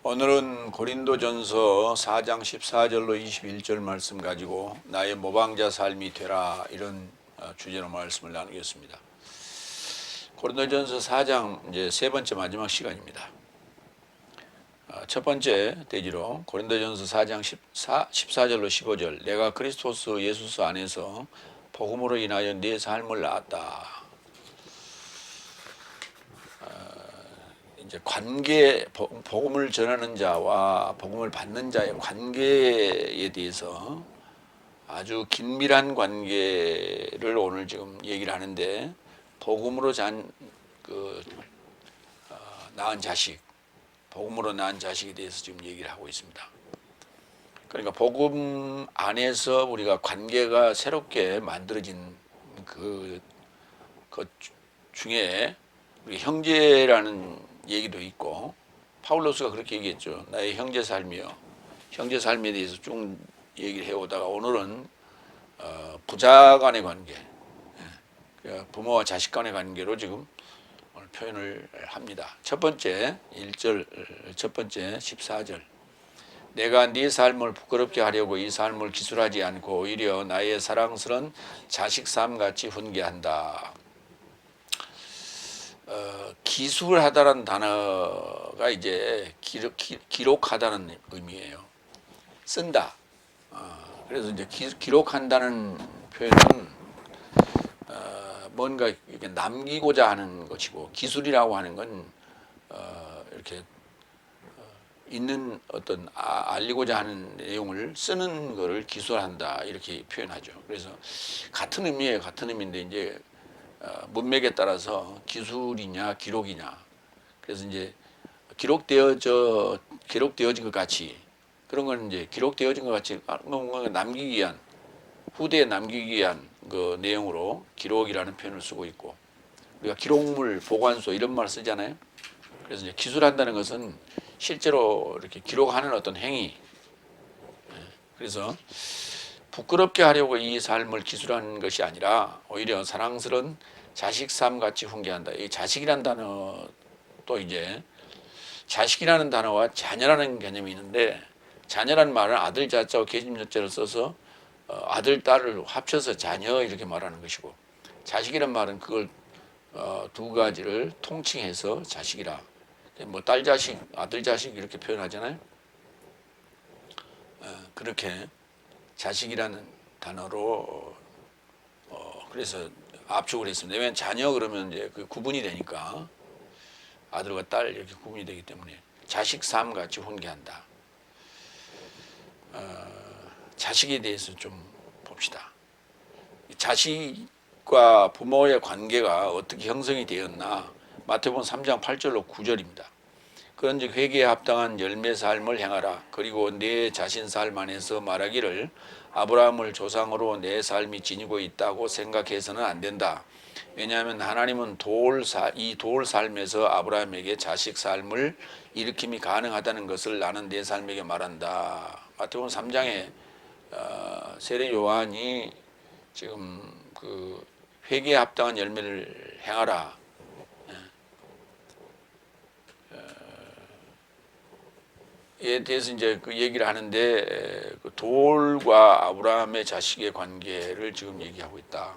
오늘은 고린도전서 4장 14절로 21절 말씀 가지고 나의 모방자 삶이 되라 이런 주제로 말씀을 나누겠습니다. 고린도전서 4장 이제 세 번째 마지막 시간입니다. 첫 번째 대지로 고린도전서 4장 14절로 15절 내가 그리스토스 예수 안에서 복음으로 인하여 내 삶을 낳았다. 이제 관계, 복음을 전하는 자와 복음을 받는 자의 관계에 대해서 아주 긴밀한 관계를 오늘 지금 얘기를 하는데, 복음으로 낳은 자식, 복음으로 낳은 자식에 대해서 지금 얘기를 하고 있습니다. 그러니까 복음 안에서 우리가 관계가 새롭게 만들어진 그 중에 우리 형제라는 얘기도 있고, 파울로스가 그렇게 얘기했죠. 나의 형제 삶이요. 형제 삶에 대해서 쭉 얘기를 해오다가 오늘은 부자 간의 관계, 부모와 자식 간의 관계로 지금 오늘 표현을 합니다. 첫 번째 1절, 첫 번째 14절 내가 네 삶을 부끄럽게 하려고 이 삶을 기술하지 않고 오히려 나의 사랑스러운 자식 삶같이 훈계한다. 기술하다라는 단어가 이제 기록하다는 의미예요. 쓴다. 그래서 이제 기록한다는 표현은 뭔가 이렇게 남기고자 하는 것이고, 기술이라고 하는 건 이렇게 있는 어떤 알리고자 하는 내용을 쓰는 것을 기술한다 이렇게 표현하죠. 그래서 같은 의미예요. 같은 의미인데 이제 문맥에 따라서 기술이냐 기록이냐, 그래서 이제 기록되어진 것 같이, 그런 건 이제 기록되어진 것 같이 뭔가 남기기 위한, 후대에 남기기 위한 그 내용으로 기록이라는 표현을 쓰고 있고, 우리가 기록물, 보관소 이런 말을 쓰잖아요. 그래서 이제 기술한다는 것은 실제로 이렇게 기록하는 어떤 행위. 그래서 부끄럽게 하려고 이 삶을 기술하는 것이 아니라 오히려 사랑스러운 자식 삶 같이 훈계한다. 이 자식이라는 단어, 또 이제 자식이라는 단어와 자녀라는 개념이 있는데, 자녀라는 말은 아들 자자와 계집여자를 써서 아들 딸을 합쳐서 자녀 이렇게 말하는 것이고, 자식이라는 말은 그걸 두 가지를 통칭해서 자식이라, 뭐 딸 자식, 아들 자식 이렇게 표현하잖아요. 그렇게 자식이라는 단어로 그래서 압축을 했습니다. 왜냐하면 자녀 그러면 이제 그 구분이 되니까, 아들과 딸 이렇게 구분이 되기 때문에 자식 삶 같이 훈계한다. 자식에 대해서 좀 봅시다. 자식과 부모의 관계가 어떻게 형성이 되었나. 마태복음 3장 8절로 9절입니다. 그런즉 회개에 합당한 열매 삶을 행하라. 그리고 내 자신 삶 안에서 말하기를 아브라함을 조상으로 내 삶이 지니고 있다고 생각해서는 안 된다. 왜냐하면 하나님은 이 돌 삶에서 아브라함에게 자식 삶을 일으킴이 가능하다는 것을 나는 내 삶에게 말한다. 마태복음 3장에 세례 요한이 지금 그 회개에 합당한 열매를 행하라, 에 대해서 이제 그 얘기를 하는데, 그 돌과 아브라함의 자식의 관계를 지금 얘기하고 있다.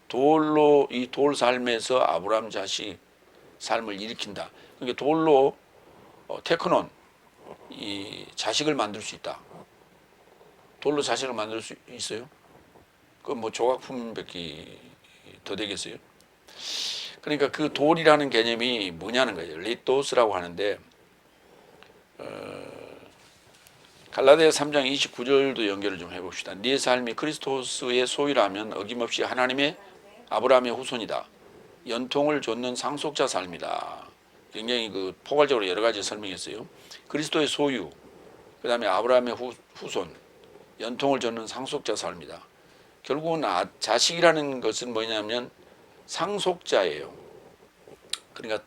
돌로 이 돌 삶에서 아브라함 자식 삶을 일으킨다. 그러니까 돌로 테크논, 이 자식을 만들 수 있다. 돌로 자식을 만들 수 있어요? 그 뭐 조각품밖에 더 되겠어요? 그러니까 그 돌이라는 개념이 뭐냐는 거예요. 리토스라고 하는데, 갈라디아 3장 29절도 연결을 좀 해봅시다. 네 삶이 그리스도스의 소유라면 어김없이 하나님의 아브라함의 후손이다. 연통을 좇는 상속자 삶이다. 굉장히 그 포괄적으로 여러 가지 설명했어요. 그리스도의 소유, 그 다음에 아브라함의 후손, 연통을 좇는 상속자 삶이다. 결국은 자식이라는 것은 뭐냐면 상속자예요. 그러니까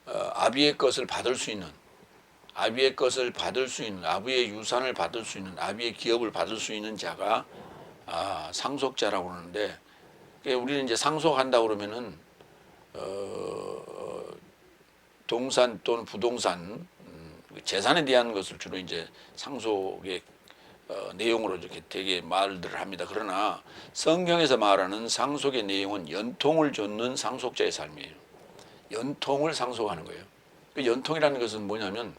아비의 것을 받을 수 있는, 아비의 것을 받을 수 있는, 아비의 유산을 받을 수 있는, 아비의 기업을 받을 수 있는 자가 상속자라고 그러는데, 우리는 이제 상속한다 그러면은 동산 또는 부동산 재산에 대한 것을 주로 이제 상속의 내용으로 이렇게 되게 말들을 합니다. 그러나 성경에서 말하는 상속의 내용은 연통을 줬는 상속자의 삶이에요. 연통을 상속하는 거예요. 그 연통이라는 것은 뭐냐면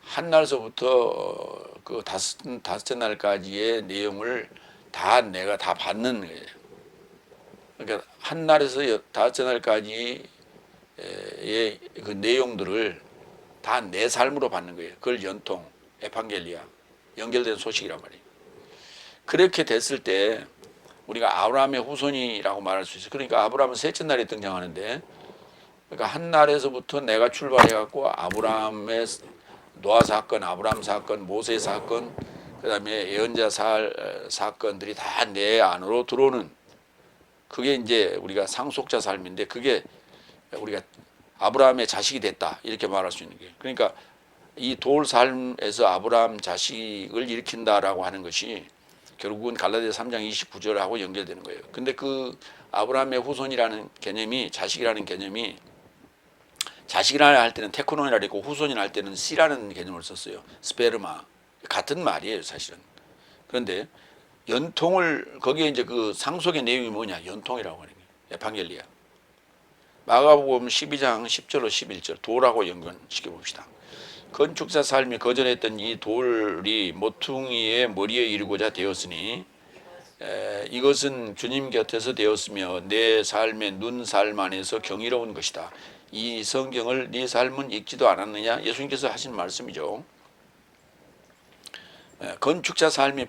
한 날서부터 그 다섯째 날까지의 내용을 다 내가 다 받는 거예요. 그러니까 한 날에서 다섯째 날까지의 그 내용들을 다 내 삶으로 받는 거예요. 그걸 연통, 에판겔리아, 연결된 소식이란 말이에요. 그렇게 됐을 때 우리가 아브라함의 후손이라고 말할 수 있어요. 그러니까 아브라함은 셋째 날에 등장하는데, 그러니까 한 날에서부터 내가 출발해갖고 아브라함의 노아 사건, 아브라함 사건, 모세 사건, 그다음에 예언자 사건들이 다 내 안으로 들어오는, 그게 이제 우리가 상속자 삶인데, 그게 우리가 아브라함의 자식이 됐다 이렇게 말할 수 있는 거예요. 그러니까 이 돌 삶에서 아브라함 자식을 일으킨다라고 하는 것이 결국은 갈라디아 3장 29절하고 연결되는 거예요. 근데 그 아브라함의 후손이라는 개념이, 자식이라는 개념이, 자식이라 할 때는 테크논이라 했고 후손이라 할 때는 씨라는 개념을 썼어요. 스페르마. 같은 말이에요, 사실은. 그런데 연통을, 거기에 이제 그 상속의 내용이 뭐냐? 연통이라고 하는 거예요. 에판겔리아. 마가복음 12장 10절로 11절 돌하고 연관시켜 봅시다. 건축자 삶이 거절했던 이 돌이 모퉁이의 머리에 이르고자 되었으니 이것은 주님 곁에서 되었으며 내 삶의 눈살 안에서 경이로운 것이다. 이 성경을 네 삶은 읽지도 않았느냐? 예수님께서 하신 말씀이죠. 건축자 삶이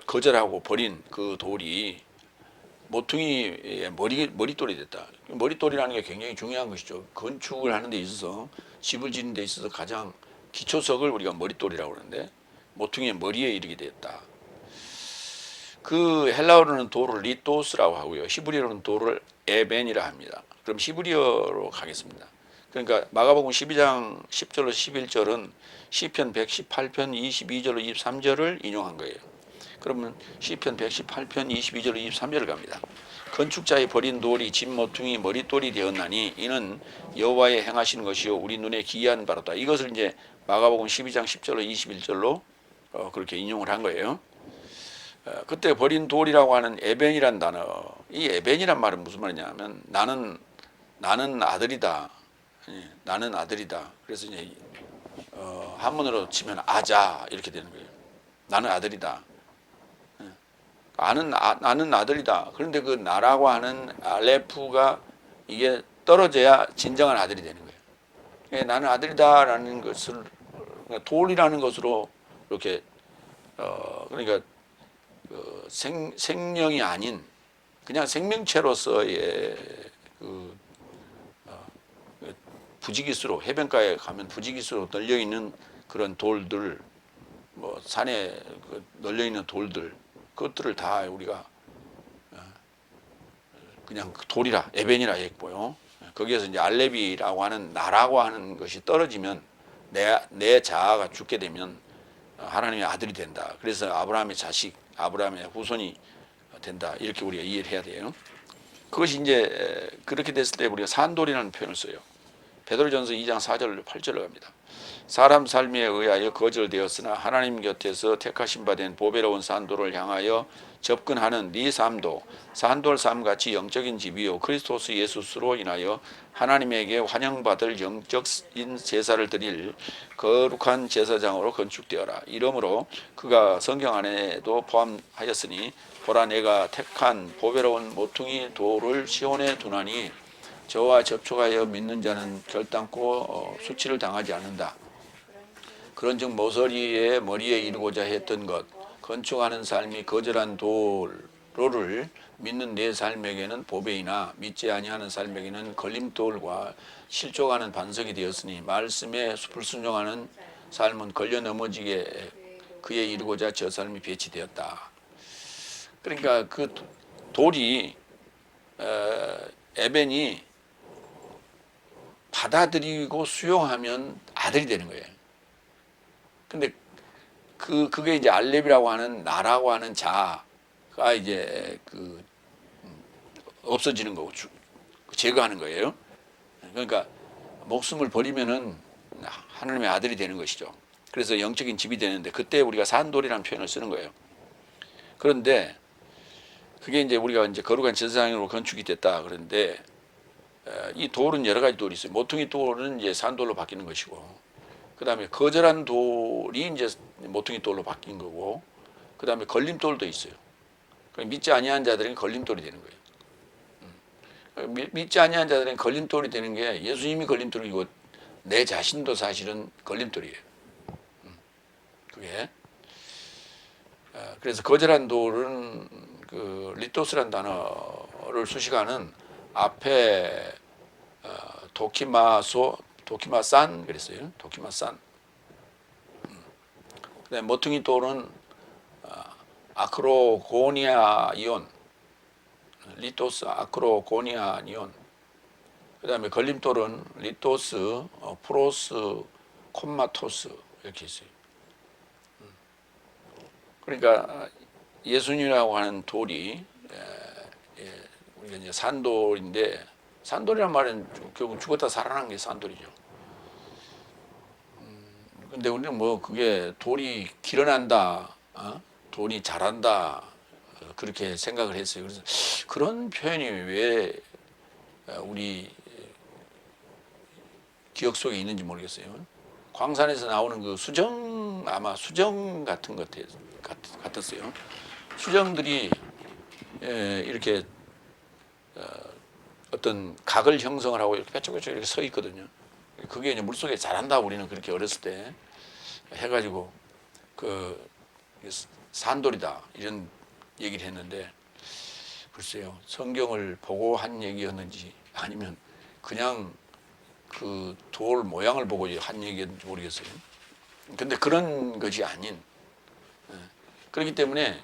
거절하고 버린 그 돌이 모퉁이의 머릿돌이 됐다. 머릿돌이라는 게 굉장히 중요한 것이죠. 건축을 하는 데 있어서, 집을 짓는 데 있어서 가장 기초석을 우리가 머릿돌이라고 그러는데, 모퉁이의 머리에 이르게 되었다. 그 헬라어로는 돌을 리토스라고 하고요. 히브리어로는 돌을 에벤이라 합니다. 그럼 히브리어로 가겠습니다. 그러니까 마가복음 12장 10절로 11절은 시편 118편 22절로 23절을 인용한 거예요. 그러면 시편 118편 22절로 23절을 갑니다. 건축자의 버린 돌이 집 모퉁이 머릿돌이 되었나니 이는 여호와의 행하시는 것이요 우리 눈에 기이한 바로다. 이것을 이제 마가복음 12장 10절로 21절로 그렇게 인용을 한 거예요. 그때 버린 돌이라고 하는 에벤이란 단어, 이 에벤이란 말은 무슨 말이냐면 나는 아들이다. 나는 아들이다. 그래서 이제 한문으로 치면 아자 이렇게 되는 거예요. 나는 아들이다. 나는 아들이다. 그런데 그 나라고 하는 알레프가 이게 떨어져야 진정한 아들이 되는 거예요. 나는 아들이다라는 것을 돌이라는 것으로 이렇게 그러니까 생명이 아닌 그냥 생명체로서의 그 부지기수로, 해변가에 가면 부지기수로 널려 있는 그런 돌들, 뭐 산에 널려 있는 돌들, 그것들을 다 우리가 그냥 돌이라, 에벤이라 했고요. 거기에서 이제 알레비라고 하는 나라고 하는 것이 떨어지면 내 자아가 죽게 되면 하나님의 아들이 된다. 그래서 아브라함의 자식, 아브라함의 후손이 된다. 이렇게 우리가 이해를 해야 돼요. 그것이 이제 그렇게 됐을 때 우리가 산돌이라는 표현을 써요. 베드로전서 2장 4절 8절을 갑니다. 사람 삶에 의하여 거절되었으나 하나님 곁에서 택하신 바 된 보배로운 산돌을 향하여 접근하는 네 삶도 산돌 삶같이 영적인 집이요 그리스도스 예수스로 인하여 하나님에게 환영받을 영적인 제사를 드릴 거룩한 제사장으로 건축되어라. 이러므로 그가 성경 안에도 포함하였으니 보라 내가 택한 보배로운 모퉁이 돌을 시온에 두나니 저와 접촉하여 믿는 자는 결단코 수치를 당하지 않는다. 그런즉 모서리의 머리에 이르고자 했던 것 건축하는 삶이 거절한 돌을 믿는 내 삶에게는 보배이나 믿지 아니하는 삶에게는 걸림돌과 실족하는 반석이 되었으니 말씀에 불순종하는 삶은 걸려 넘어지게 그에 이르고자 저 삶이 배치되었다. 그러니까 그 돌이 에벤이 받아들이고 수용하면 아들이 되는 거예요. 근데 그게 이제 알렙이라고 하는 나라고 하는 자가 이제 없어지는 거고 제거하는 거예요. 그러니까 목숨을 버리면은 하나님의 아들이 되는 것이죠. 그래서 영적인 집이 되는데 그때 우리가 산돌이라는 표현을 쓰는 거예요. 그런데 그게 이제 우리가 이제 거룩한 제사장으로 건축이 됐다. 그런데 이 돌은 여러 가지 돌이 있어요. 모퉁이 돌은 이제 산돌로 바뀌는 것이고, 그 다음에 거절한 돌이 이제 모퉁이 돌로 바뀐 거고, 그 다음에 걸림돌도 있어요. 믿지 아니한 자들은 걸림돌이 되는 거예요. 믿지 아니한 자들은 걸림돌이 되는 게 예수님이 걸림돌이고 내 자신도 사실은 걸림돌이에요. 그게. 그래서 거절한 돌은 그 리토스란 단어를 수식하는 앞에 도키마산 그랬어요. 도키마산. 그다음에 모퉁이 돌은 아크로고니아 이온, 리토스 아크로고니아 이온. 그다음에 걸림돌은 리토스 프로스 콤마토스 이렇게 있어요. 그러니까 예수님이라고 하는 돌이 우리가 이제 산돌인데, 산돌이란 말은 결국 죽었다 살아난 게 산돌이죠. 근데 우리는 뭐 그게 돌이 길어난다, 돌이 자란다, 그렇게 생각을 했어요. 그래서 그런 표현이 왜 우리 기억 속에 있는지 모르겠어요. 광산에서 나오는 그 수정, 아마 수정 같은 것 같았어요. 수정들이 이렇게 어떤 각을 형성을 하고 이렇게 뾰족뾰족 이렇게 서 있거든요. 그게 이제 물속에 자란다, 우리는 그렇게 어렸을 때 해가지고 그 산돌이다 이런 얘기를 했는데, 글쎄요, 성경을 보고 한 얘기였는지 아니면 그냥 그 돌 모양을 보고 한 얘기였는지 모르겠어요. 근데 그런 것이 아닌, 그렇기 때문에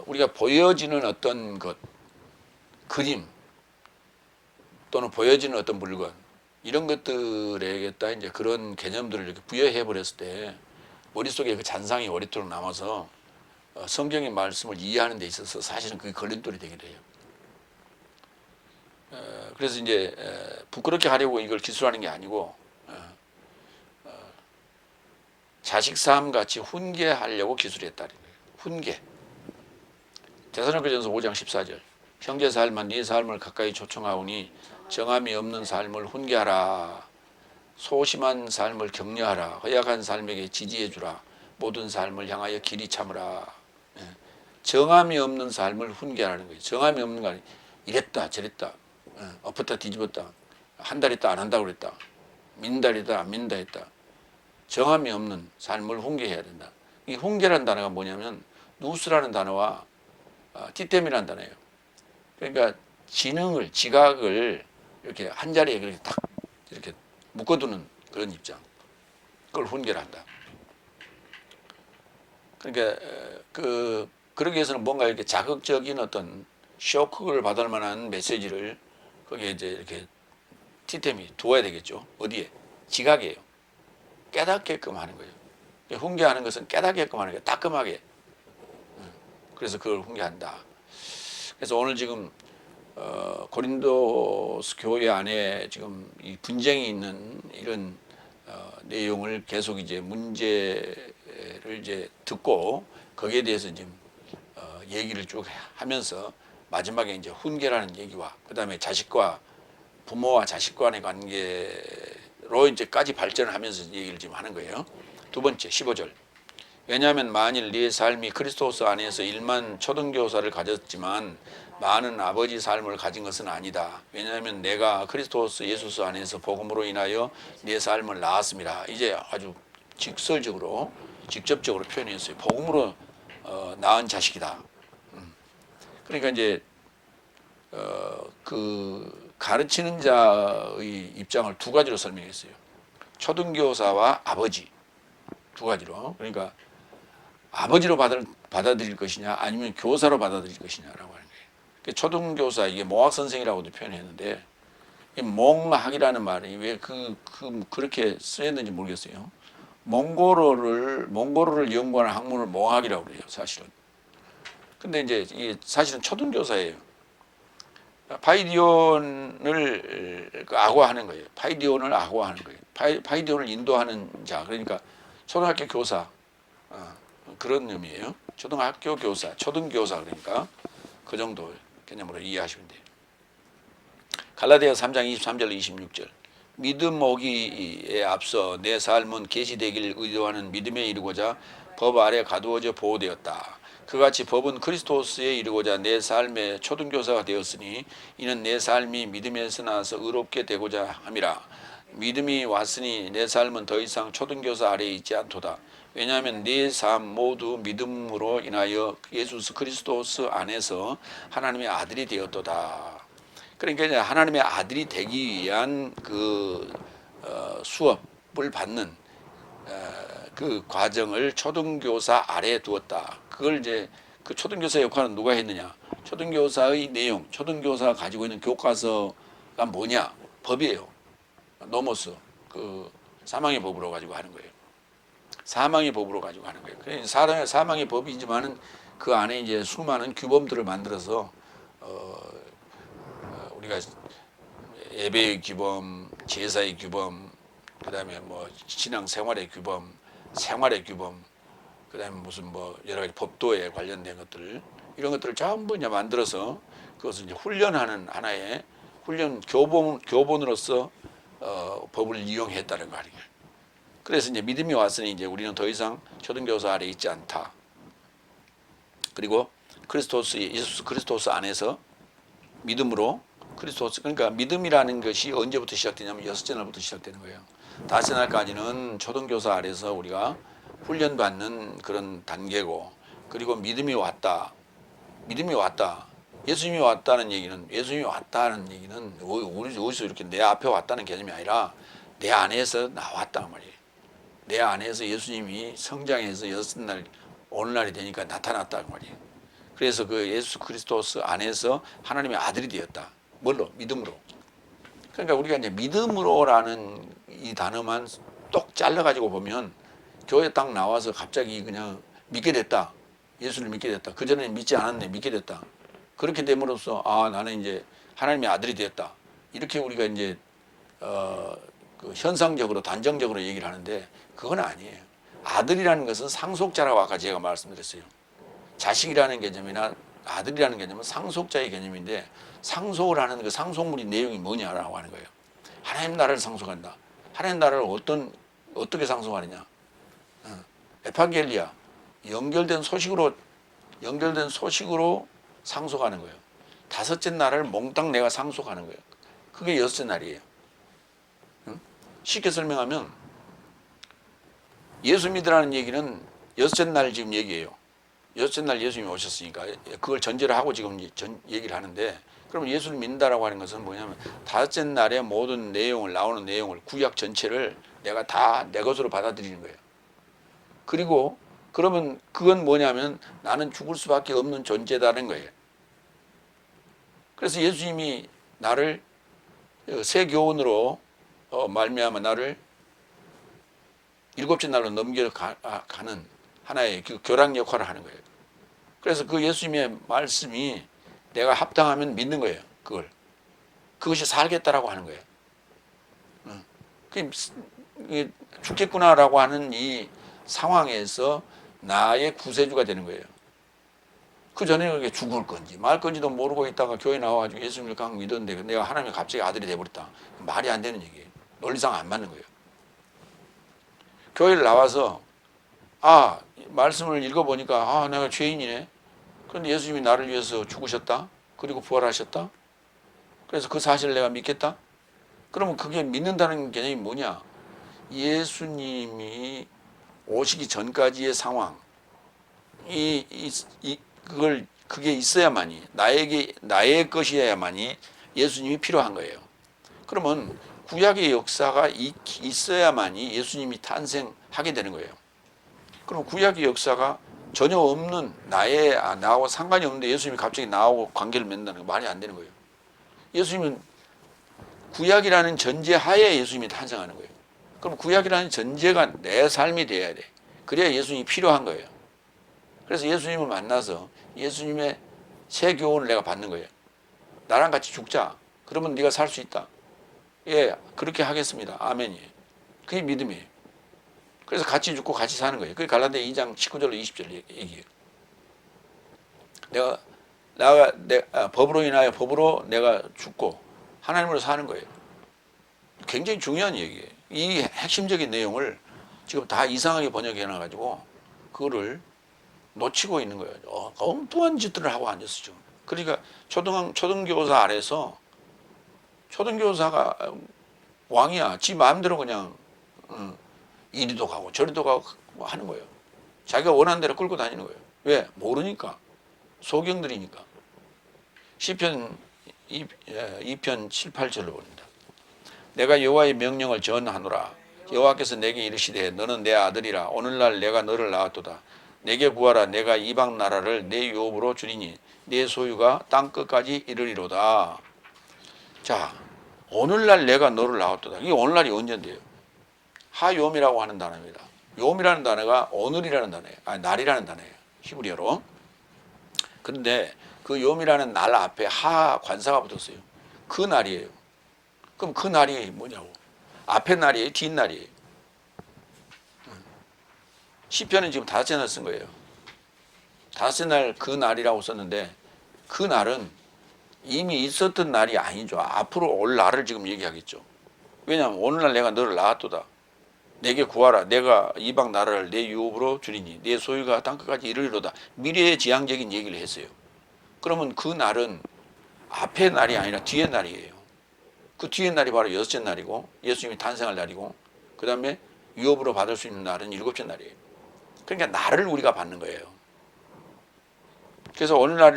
우리가 보여지는 어떤 것, 그림 또는 보여지는 어떤 물건, 이런 것들에게다 이제 그런 개념들을 이렇게 부여해 버렸을 때 머릿속에 그 잔상이 오랫도록 남아서 성경의 말씀을 이해하는 데 있어서 사실은 그게 걸림돌이 되기도 해요. 그래서 이제 부끄럽게 하려고 이걸 기술하는 게 아니고 자식 삶 같이 훈계하려고 기술했다는 거예요. 훈계. 데살로니가전서 5장 14절. 형제 삶아 네 삶을 가까이 초청하오니 정함이 없는 삶을 훈계하라. 소심한 삶을 격려하라. 허약한 삶에게 지지해 주라. 모든 삶을 향하여 길이 참으라. 정함이 없는 삶을 훈계하라는 거예요. 정함이 없는 거 아니에요. 이랬다 저랬다, 엎었다 뒤집었다, 한 달 있다 안 한다고 그랬다, 민다 했다 안 민다 했다. 정함이 없는 삶을 훈계해야 된다. 이 훈계라는 단어가 뭐냐면 누스라는 단어와 티템이라는 단어예요. 그러니까 지능을, 지각을 이렇게 한 자리에 그렇게 딱 이렇게 묶어두는 그런 입장. 그걸 훈계를 한다. 그러니까 그러기 위해서는 뭔가 이렇게 자극적인 어떤 쇼크를 받을 만한 메시지를 거기에 이제 이렇게 티템이 두어야 되겠죠. 어디에? 지각이에요. 깨닫게끔 하는 거예요. 훈계하는 것은 깨닫게끔 하는 거예요. 따끔하게. 그래서 그걸 훈계한다. 그래서 오늘 지금 고린도스 교회 안에 지금 이 분쟁이 있는 이런 내용을 계속 이제 문제를 이제 듣고 거기에 대해서 지금 얘기를 쭉 하면서 마지막에 이제 훈계라는 얘기와 그 다음에 자식과 부모와 자식 간의 관계로 이제까지 발전을 하면서 얘기를 지금 하는 거예요. 두 번째 15절. 왜냐하면 만일 네 삶이 그리스도스 안에서 일만 초등교사를 가졌지만 많은 아버지 삶을 가진 것은 아니다. 왜냐하면 내가 그리스도스 예수스 안에서 복음으로 인하여 네 삶을 낳았습니다. 이제 아주 직설적으로 직접적으로 표현했어요. 복음으로 낳은 자식이다. 그러니까 이제 그 가르치는 자의 입장을 두 가지로 설명했어요. 초등교사와 아버지 두 가지로. 그러니까 아버지로 받아들일 것이냐 아니면 교사로 받아들일 것이냐라고 하는 거예요. 초등교사, 이게 모학 선생이라고도 표현했는데 이 몽학이라는 말이 왜 그렇게 쓰였는지 모르겠어요. 몽고로를 연구하는 학문을 몽학이라고 그래요, 사실은. 근데 이제 이게 사실은 초등교사예요. 파이디온을 악화하는 거예요. 파이디온을 악화하는 거예요. 파이디온을 인도하는 자, 그러니까 초등학교 교사, 그런 의미예요. 초등학교 교사, 초등교사, 그러니까 그 정도 개념으로 이해하시면 돼요. 갈라디아서 3장 23절 26절. 믿음 오기에 앞서 내 삶은 계시되길 의도하는 믿음에 이르고자 법 아래 가두어져 보호되었다. 그같이 법은 그리스도스에 이르고자 내 삶의 초등교사가 되었으니 이는 내 삶이 믿음에서 나서 의롭게 되고자 함이라. 믿음이 왔으니 내 삶은 더 이상 초등교사 아래에 있지 않도다. 왜냐하면 네 삶 모두 믿음으로 인하여 예수 그리스도스 안에서 하나님의 아들이 되었도다. 그러니까 이제 하나님의 아들이 되기 위한 그 수업을 받는 그 과정을 초등교사 아래에 두었다. 그걸 이제 그 초등교사 역할은 누가 했느냐? 초등교사의 내용, 초등교사가 가지고 있는 교과서가 뭐냐? 법이에요. 노모스, 그 사망의 법으로 가지고 하는 거예요. 사망의 법으로 가지고 하는 거예요. 그래서 사망의 법이지만은 그 안에 이제 수많은 규범들을 만들어서 우리가 예배의 규범, 제사의 규범, 그다음에 뭐 신앙 생활의 규범, 생활의 규범, 그다음에 무슨 뭐 여러 가지 법도에 관련된 것들, 이런 것들을 전부 이제 만들어서 그것을 이제 훈련하는 하나의 훈련 교본으로서 법을 이용했다는 거 아니에요. 그래서 이제 믿음이 왔으니 이제 우리는 더 이상 초등교사 아래 있지 않다. 그리고 예수 그리스도스 안에서 믿음으로 그리스도스, 그러니까 믿음이라는 것이 언제부터 시작되냐면 6째 날부터 시작되는 거예요. 5째 날까지는 초등교사 아래서 우리가 훈련받는 그런 단계고, 그리고 믿음이 왔다. 예수님이 왔다는 얘기는 어디서 이렇게 내 앞에 왔다는 개념이 아니라 내 안에서 나왔단 말이에요. 내 안에서 예수님이 성장해서 6날 오늘날이 되니까 나타났단 말이에요. 그래서 그 예수 그리스도스 안에서 하나님의 아들이 되었다. 뭘로? 믿음으로. 그러니까 우리가 이제 믿음으로라는 이 단어만 똑 잘라가지고 보면 교회 딱 나와서 갑자기 그냥 믿게 됐다. 예수를 믿게 됐다. 그전에는 믿지 않았네. 믿게 됐다. 그렇게 됨으로써 나는 이제 하나님의 아들이 되었다. 이렇게 우리가 이제 그 현상적으로 단정적으로 얘기를 하는데 그건 아니에요. 아들이라는 것은 상속자라고 아까 제가 말씀드렸어요. 자식이라는 개념이나 아들이라는 개념은 상속자의 개념인데, 상속을 하는 그 상속물이 내용이 뭐냐라고 하는 거예요. 하나님 나라를 상속한다. 하나님 나라를 어떻게 상속하느냐? 에판겔리아, 연결된 소식으로 상속하는 거예요. 5째 날을 몽땅 내가 상속하는 거예요. 그게 6째 날이에요. 쉽게 설명하면 예수 믿으라는 얘기는 6째 날 지금 얘기예요. 6째 날 예수님이 오셨으니까 그걸 전제를 하고 지금 얘기를 하는데, 그러면 예수를 믿는다라고 하는 것은 뭐냐면 5째 날의 모든 나오는 내용을, 구약 전체를 내가 다 내 것으로 받아들이는 거예요. 그리고 그러면 그건 뭐냐면 나는 죽을 수밖에 없는 존재다는 거예요. 그래서 예수님이 나를 새 교훈으로 말미암아 나를 7째 날로 넘겨가는 하나의 그 교랑 역할을 하는 거예요. 그래서 그 예수님의 말씀이 내가 합당하면 믿는 거예요. 그것이 살겠다라고 하는 거예요. 죽겠구나라고 하는 이 상황에서 나의 구세주가 되는 거예요. 그 전에 그게 죽을 건지 말 건지도 모르고 있다가 교회 나와가지고 예수님을 강 믿었는데 내가 하나님의 갑자기 아들이 돼버렸다. 말이 안 되는 얘기예요. 논리상 안 맞는 거예요. 교회를 나와서 말씀을 읽어보니까 내가 죄인이네. 그런데 예수님이 나를 위해서 죽으셨다. 그리고 부활하셨다. 그래서 그 사실을 내가 믿겠다. 그러면 그게 믿는다는 개념이 뭐냐? 예수님이 오시기 전까지의 상황, 그게 있어야만이, 나의 것이어야만이 예수님이 필요한 거예요. 그러면 구약의 역사가 있어야만이 예수님이 탄생하게 되는 거예요. 그럼 구약의 역사가 전혀 없는 나와 상관이 없는데 예수님이 갑자기 나하고 관계를 맺는다는 거 말이 안 되는 거예요. 예수님은 구약이라는 전제 하에 예수님이 탄생하는 거예요. 그럼 구약이라는 전제가 내 삶이 돼야 돼. 그래야 예수님이 필요한 거예요. 그래서 예수님을 만나서 예수님의 새 교훈을 내가 받는 거예요. 나랑 같이 죽자. 그러면 네가 살 수 있다. 예, 그렇게 하겠습니다. 아멘이에요. 그게 믿음이에요. 그래서 같이 죽고 같이 사는 거예요. 그게 갈라디아 2장 19절로 20절 얘기예요. 법으로 인하여 법으로 내가 죽고 하나님으로 사는 거예요. 굉장히 중요한 얘기예요. 이 핵심적인 내용을 지금 다 이상하게 번역해 놔가지고 그거를 놓치고 있는 거예요. 엉뚱한 짓들을 하고 앉았어 지금. 그러니까 초등교사 아래서 초등교사가 왕이야. 지 마음대로 그냥 이리도 가고 저리도 가고 하는 거예요. 자기가 원하는 대로 끌고 다니는 거예요. 왜? 모르니까. 소경들이니까. 시편 2편 7, 8절로 봅니다. 내가 여호와의 명령을 전하노라. 여호와께서 내게 이르시되 너는 내 아들이라. 오늘날 내가 너를 낳았도다. 내게 구하라. 내가 이방 나라를 내 유업으로 주리니 내 소유가 땅 끝까지 이르리로다. 자, 오늘날 내가 너를 낳았도다. 이게 오늘날이 언젠데요? 하욤이라고 하는 단어입니다. 욤이라는 단어가 오늘이라는 단어예요. 아니, 날이라는 단어예요. 히브리어로. 그런데 그 욤이라는 날 앞에 하 관사가 붙었어요. 그 날이에요. 그럼 그 날이 뭐냐고. 앞에 날이에요? 뒷 날이에요? 시편은 지금 5날 쓴 거예요. 5날 그 날이라고 썼는데 그 날은 이미 있었던 날이 아니죠. 앞으로 올 날을 지금 얘기하겠죠. 왜냐하면 오늘날 내가 너를 낳았도다. 내게 구하라. 내가 이방 나라를 내 유업으로 주리니 내 소유가 땅끝까지 이르리로다. 미래지향적인 얘기를 했어요. 그러면 그 날은 앞의 날이 아니라 뒤의 날이에요. 그 뒤의 날이 바로 6째 날이고 예수님이 탄생할 날이고 그 다음에 유업으로 받을 수 있는 날은 7째 날이에요. 그러니까 날을 우리가 받는 거예요. 그래서 오늘날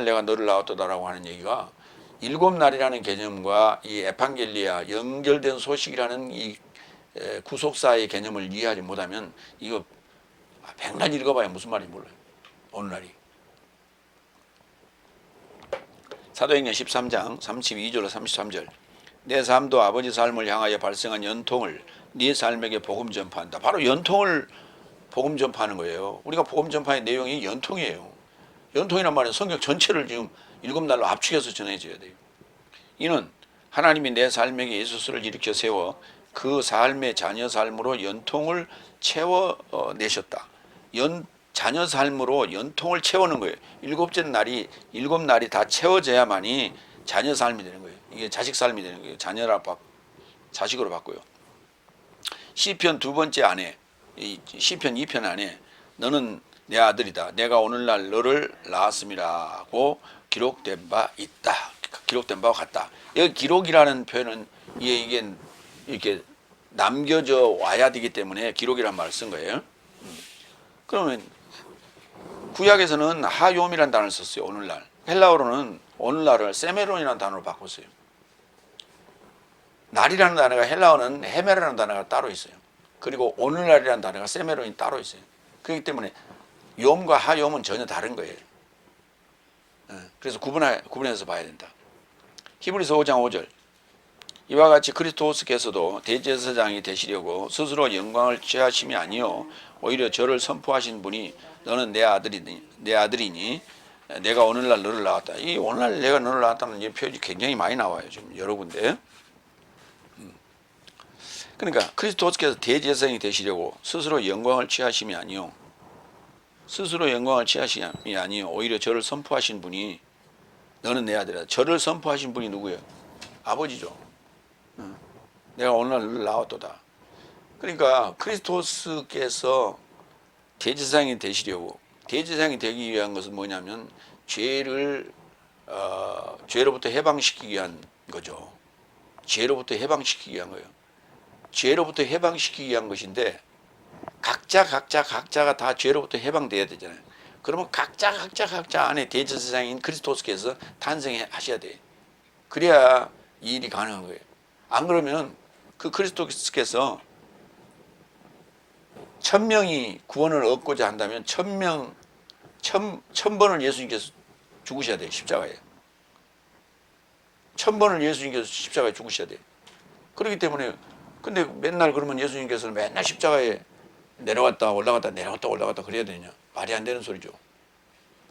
내가 너를 낳았도다라고 하는 얘기가 7날이라는 개념과 이 에판겔리아 연결된 소식이라는 이 구속사의 개념을 이해하지 못하면 이거 백날 읽어봐야 무슨 말인지 몰라요. 오늘날이. 사도행전 13장 32절로 33절. 내 삶도 아버지 삶을 향하여 발생한 연통을 네 삶에게 복음 전파한다. 바로 연통을 복음 전파하는 거예요. 우리가 복음 전파의 내용이 연통이에요. 연통이란 말은 성경 전체를 지금 7날로 압축해서 전해져야 돼요. 이는 하나님이 내 삶에게 예수를 일으켜 세워 그 삶의 자녀 삶으로 연통을 채워내셨다. 자녀 삶으로 연통을 채우는 거예요. 7날이 다 채워져야만이 자녀 삶이 되는 거예요. 이게 자식 삶이 되는 거예요. 자식으로 바꿔요. 시편 2번째 안에, 시편 2편 안에 너는 내 아들이다. 내가 오늘날 너를 낳았음이라고 기록된 바 있다. 기록된 바와 같다. 여기 기록이라는 표현은 이게 이렇게 남겨져 와야 되기 때문에 기록이라는 말을 쓴 거예요. 그러면 구약에서는 하욤이라는 단어를 썼어요. 오늘날. 헬라어로는 오늘날을 세메론이라는 단어로 바꿨어요. 날이라는 단어가 헬라어는 헤메라는 단어가 따로 있어요. 그리고 오늘날이라는 단어가 세메론이 따로 있어요. 그렇기 때문에 욤과 하욤은 전혀 다른 거예요. 그래서 구분해서 봐야 된다. 히브리서 5장 5절. 이와 같이 그리스도께서도 대제사장이 되시려고 스스로 영광을 취하심이 아니요 오히려 저를 선포하신 분이 너는 내 아들이니 내가 오늘날 너를 낳았다. 이 오늘날 내가 너를 낳았다는 이 표현이 굉장히 많이 나와요. 지금 여러 군데. 그러니까 그리스도께서 대제사장이 되시려고 스스로 영광을 취하심이 아니요 오히려 저를 선포하신 분이 너는 내 아들이다. 저를 선포하신 분이 누구예요? 아버지죠. 내가 오늘날 너를 낳았도다. 그러니까 그리스도께서 대제사장이 되시려고, 대제사장이 되기 위한 것은 뭐냐면 죄로부터 해방시키기 위한 거죠. 죄로부터 해방시키기 위한 거예요. 죄로부터 해방시키기 위한 것인데 각자가 다 죄로부터 해방돼야 되잖아요. 그러면 각자 안에 대제사장인 그리스도께서 탄생하셔야 돼. 그래야 이 일이 가능한 거예요. 안 그러면 그 그리스도께서 1000명이 구원을 얻고자 한다면 1000번을 예수님께서 죽으셔야 돼요. 십자가에. 1000번을 예수님께서 십자가에 죽으셔야 돼요. 그렇기 때문에 근데 맨날 그러면 예수님께서는 맨날 십자가에 내려갔다 올라갔다 그래야 되냐? 말이 안 되는 소리죠.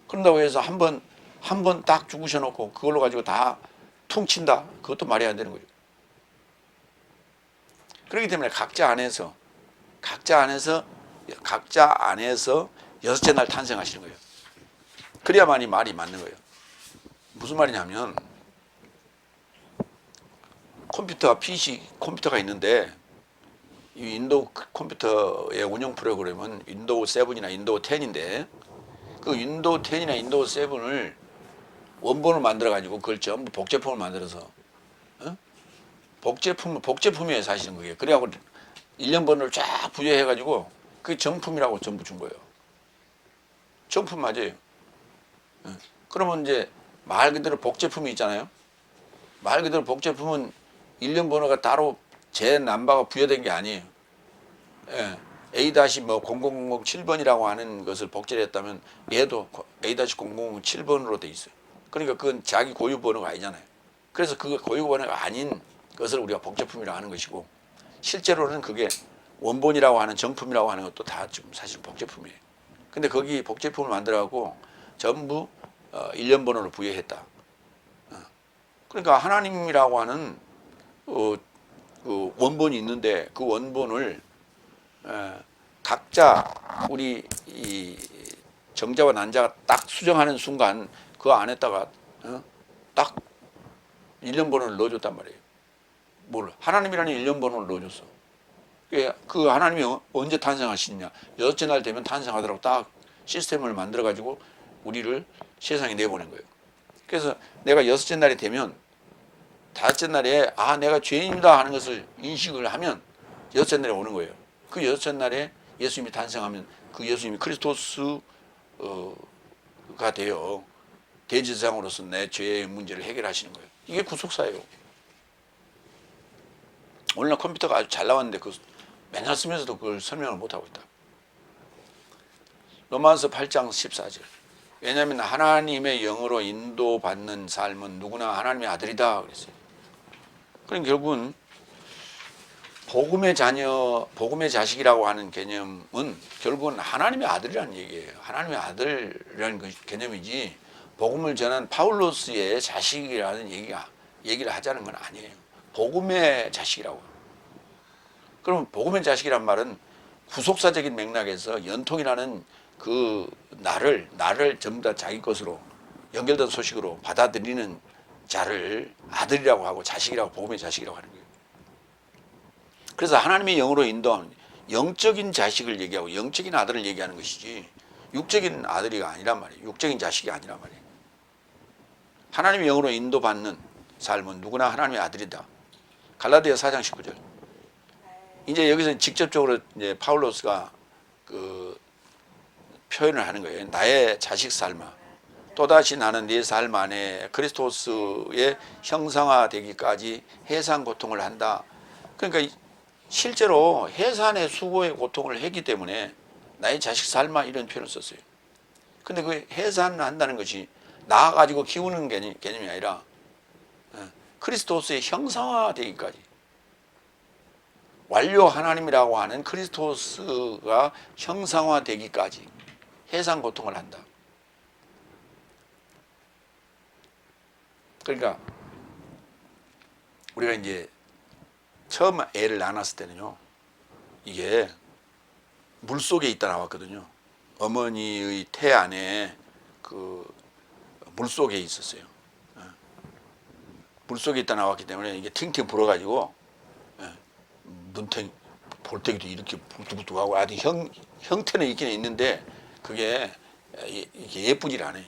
그런다고 해서 한번 한 번 딱 죽으셔놓고 그걸로 가지고 다 퉁친다? 그것도 말이 안 되는 거죠. 그렇기 때문에 각자 안에서 여섯째 날 탄생하시는 거예요. 그래야만이 말이 맞는 거예요. 무슨 말이냐면 컴퓨터가 있는데 이 윈도우 컴퓨터의 운영 프로그램은 윈도우 7이나 윈도우 10인데 그 윈도우 10이나 윈도우 7을 원본을 만들어 가지고 그걸 전부 복제품을 만들어서 복제품에 사시는 거예요. 그래갖고 1년번호를 쫙 부여해 가지고 그게 정품이라고 전부 준 거예요. 정품 맞아요. 그러면 이제 말 그대로 복제품이 있잖아요. 말 그대로 복제품은 1년번호가 따로 제 남바가 부여된 게 아니에요. 예. A-0007번이라고 하는 것을 복제를 했다면 얘도 A-0007번으로 돼 있어요. 그러니까 그건 자기 고유 번호가 아니잖아요. 그래서 그 고유 번호가 아닌 것을 우리가 복제품이라고 하는 것이고 실제로는 그게 원본이라고 하는 정품이라고 하는 것도 다 지금 사실 복제품이에요. 근데 거기 복제품을 만들어갖고 전부 1년 번호를 부여했다. 그러니까 하나님이라고 하는 그 원본이 있는데 그 원본을 각자 우리 이 정자와 난자가 딱 수정하는 순간 그 안에다가 딱 1년 번호를 넣어줬단 말이에요. 뭘 하나님이라는 1년 번호를 넣어줬어. 그 하나님이 언제 탄생하시느냐? 여섯째 날 되면 탄생하더라고 딱 시스템을 만들어 가지고 우리를 세상에 내보낸 거예요. 그래서 내가 여섯째 날이 되면 다섯째 날에 내가 죄인이다 하는 것을 인식을 하면 여섯째 날에 오는 거예요. 그 여섯째 날에 예수님이 탄생하면 그 예수님이 크리스토스가 되어 대제사장으로서 내 죄의 문제를 해결하시는 거예요. 이게 구속사예요. 오늘날 컴퓨터가 아주 잘 나왔는데 그 맨날 쓰면서도 그걸 설명을 못하고 있다. 로마서 8장 14절. 왜냐하면 하나님의 영으로 인도받는 삶은 누구나 하나님의 아들이다 그랬어요. 그러니까 결국은 복음의 자녀, 복음의 자식이라고 하는 개념은 결국은 하나님의 아들이라는 얘기예요. 하나님의 아들이라는 개념이지 복음을 전한 파울로스의 자식이라는 얘기를 하자는 건 아니에요. 복음의 자식이라고. 그럼 복음의 자식이란 말은 구속사적인 맥락에서 연통이라는 그 나를 전부 다 자기 것으로 연결된 소식으로 받아들이는 자를 아들이라고 하고 자식이라고 복음의 자식이라고 하는 거예요. 그래서 하나님의 영으로 인도하는 영적인 자식을 얘기하고 영적인 아들을 얘기하는 것이지 육적인 아들이가 아니란 말이에요. 육적인 자식이 아니란 말이에요. 하나님의 영으로 인도받는 삶은 누구나 하나님의 아들이다. 갈라디아 4장 19절. 이제 여기서 직접적으로 이제 파울로스가 그 표현을 하는 거예요. 나의 자식 삶아. 또다시 나는 네 삶 안에 그리스도스의 형상화되기까지 해산 고통을 한다. 그러니까 실제로 해산의 수고의 고통을 했기 때문에 나의 자식 삶아 이런 표현을 썼어요. 근데 그 해산한다는 것이 나 가지고 키우는 개념이 아니라 그리스도스의 형상화되기까지 완료 하나님이라고 하는 그리스도스가 형상화되기까지 해산 고통을 한다. 그러니까 우리가 이제 처음 애를 낳았을 때는요, 이게 물속에 있다 나왔거든요. 어머니의 태 안에 그 물속에 있었어요. 물속에 있다 나왔기 때문에 이게 팅팅 불어가지고 눈탱 볼때기도 이렇게 불뚝불뚝하고 아주 형태는 있긴 있는데 그게 이렇게 예쁘질 않아요.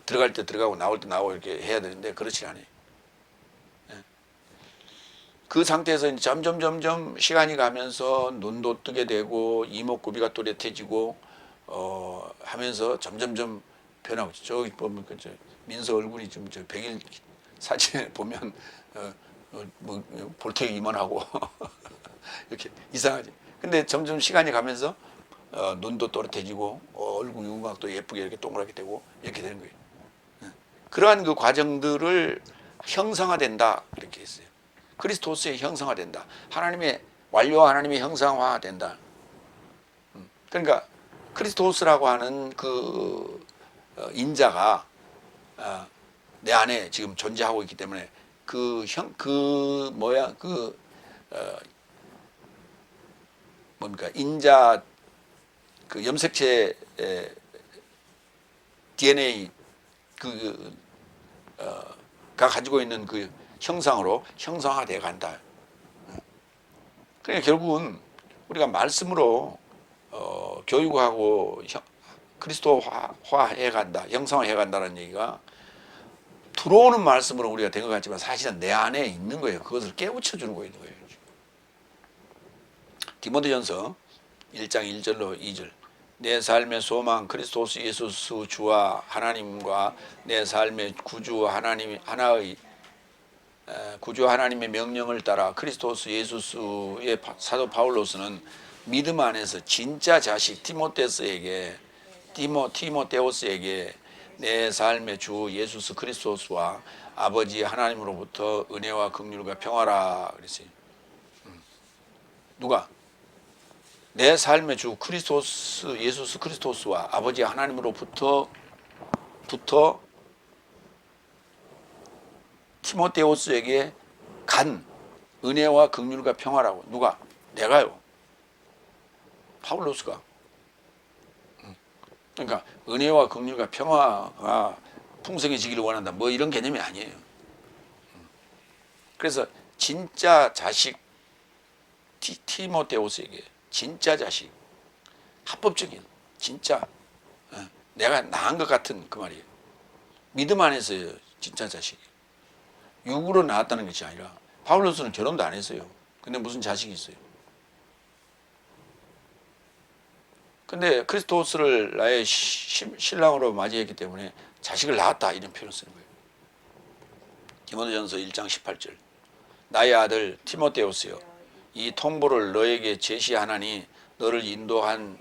들어갈 때 들어가고 나올 때 나오고 이렇게 해야 되는데 그렇지 않아요. 그 상태에서 점점 시간이 가면서 눈도 뜨게 되고 이목구비가 또렷해지고 하면서 점점점 변하고 저기 보면 저 민서 얼굴이 좀 저 백일 사진에 보면 뭐 볼테기 이만하고 이렇게 이상하지. 근데 점점 시간이 가면서 눈도 또렷해지고 얼굴 윤곽도 예쁘게 이렇게 동그랗게 되고 이렇게 되는 거예요. 그러한 그 과정들을 형상화된다 이렇게 했어요. 그리스도스의 형상화된다. 하나님의 완료 하나님의 형상화된다. 그러니까 그리스도스라고 하는 그 인자가 내 안에 지금 존재하고 있기 때문에 뭡니까 인자 그 염색체 DNA 가 가지고 있는 그 형상으로 형상화되어 간다. 그러니까 결국은 우리가 말씀으로 교육하고 그리스도화해 간다, 형상화해 간다는 얘기가 들어오는 말씀으로 우리가 된 것 같지만 사실은 내 안에 있는 거예요. 그것을 깨우쳐 주는 거예요. 디모데전서 1장 1절로 2절. 내 삶의 소망 그리스도스 예수 주와 하나님과 내 삶의 구주 하나님의 명령을 따라 그리스도스 예수의 사도 바울로서는 믿음 안에서 진짜 자식 티모테오스에게 내 삶의 주 예수 그리스도스와 아버지 하나님으로부터 은혜와 긍휼과 평화라 그랬어요. 누가? 내 삶의 주 예수 그리스도스와 아버지 하나님으로부터 티모테오스에게 간 은혜와 긍휼과 평화라고. 누가? 내가요. 바울로스가. 그러니까 은혜와 긍휼과 평화가 풍성해지기를 원한다. 뭐 이런 개념이 아니에요. 그래서 진짜 자식 티모테오스에게 진짜 자식, 합법적인 진짜 내가 낳은 것 같은 그 말이에요. 믿음 안에서 진짜 자식. 육으로 낳았다는 것이 아니라 바울로스는 결혼도 안 했어요. 근데 무슨 자식이 있어요? 근데 크리스토스를 나의 신랑으로 맞이했기 때문에 자식을 낳았다 이런 표현을 쓰는 거예요. 디모데전서 1장 18절. 나의 아들 티모테오스여, 이 통보를 너에게 제시하나니 너를 인도한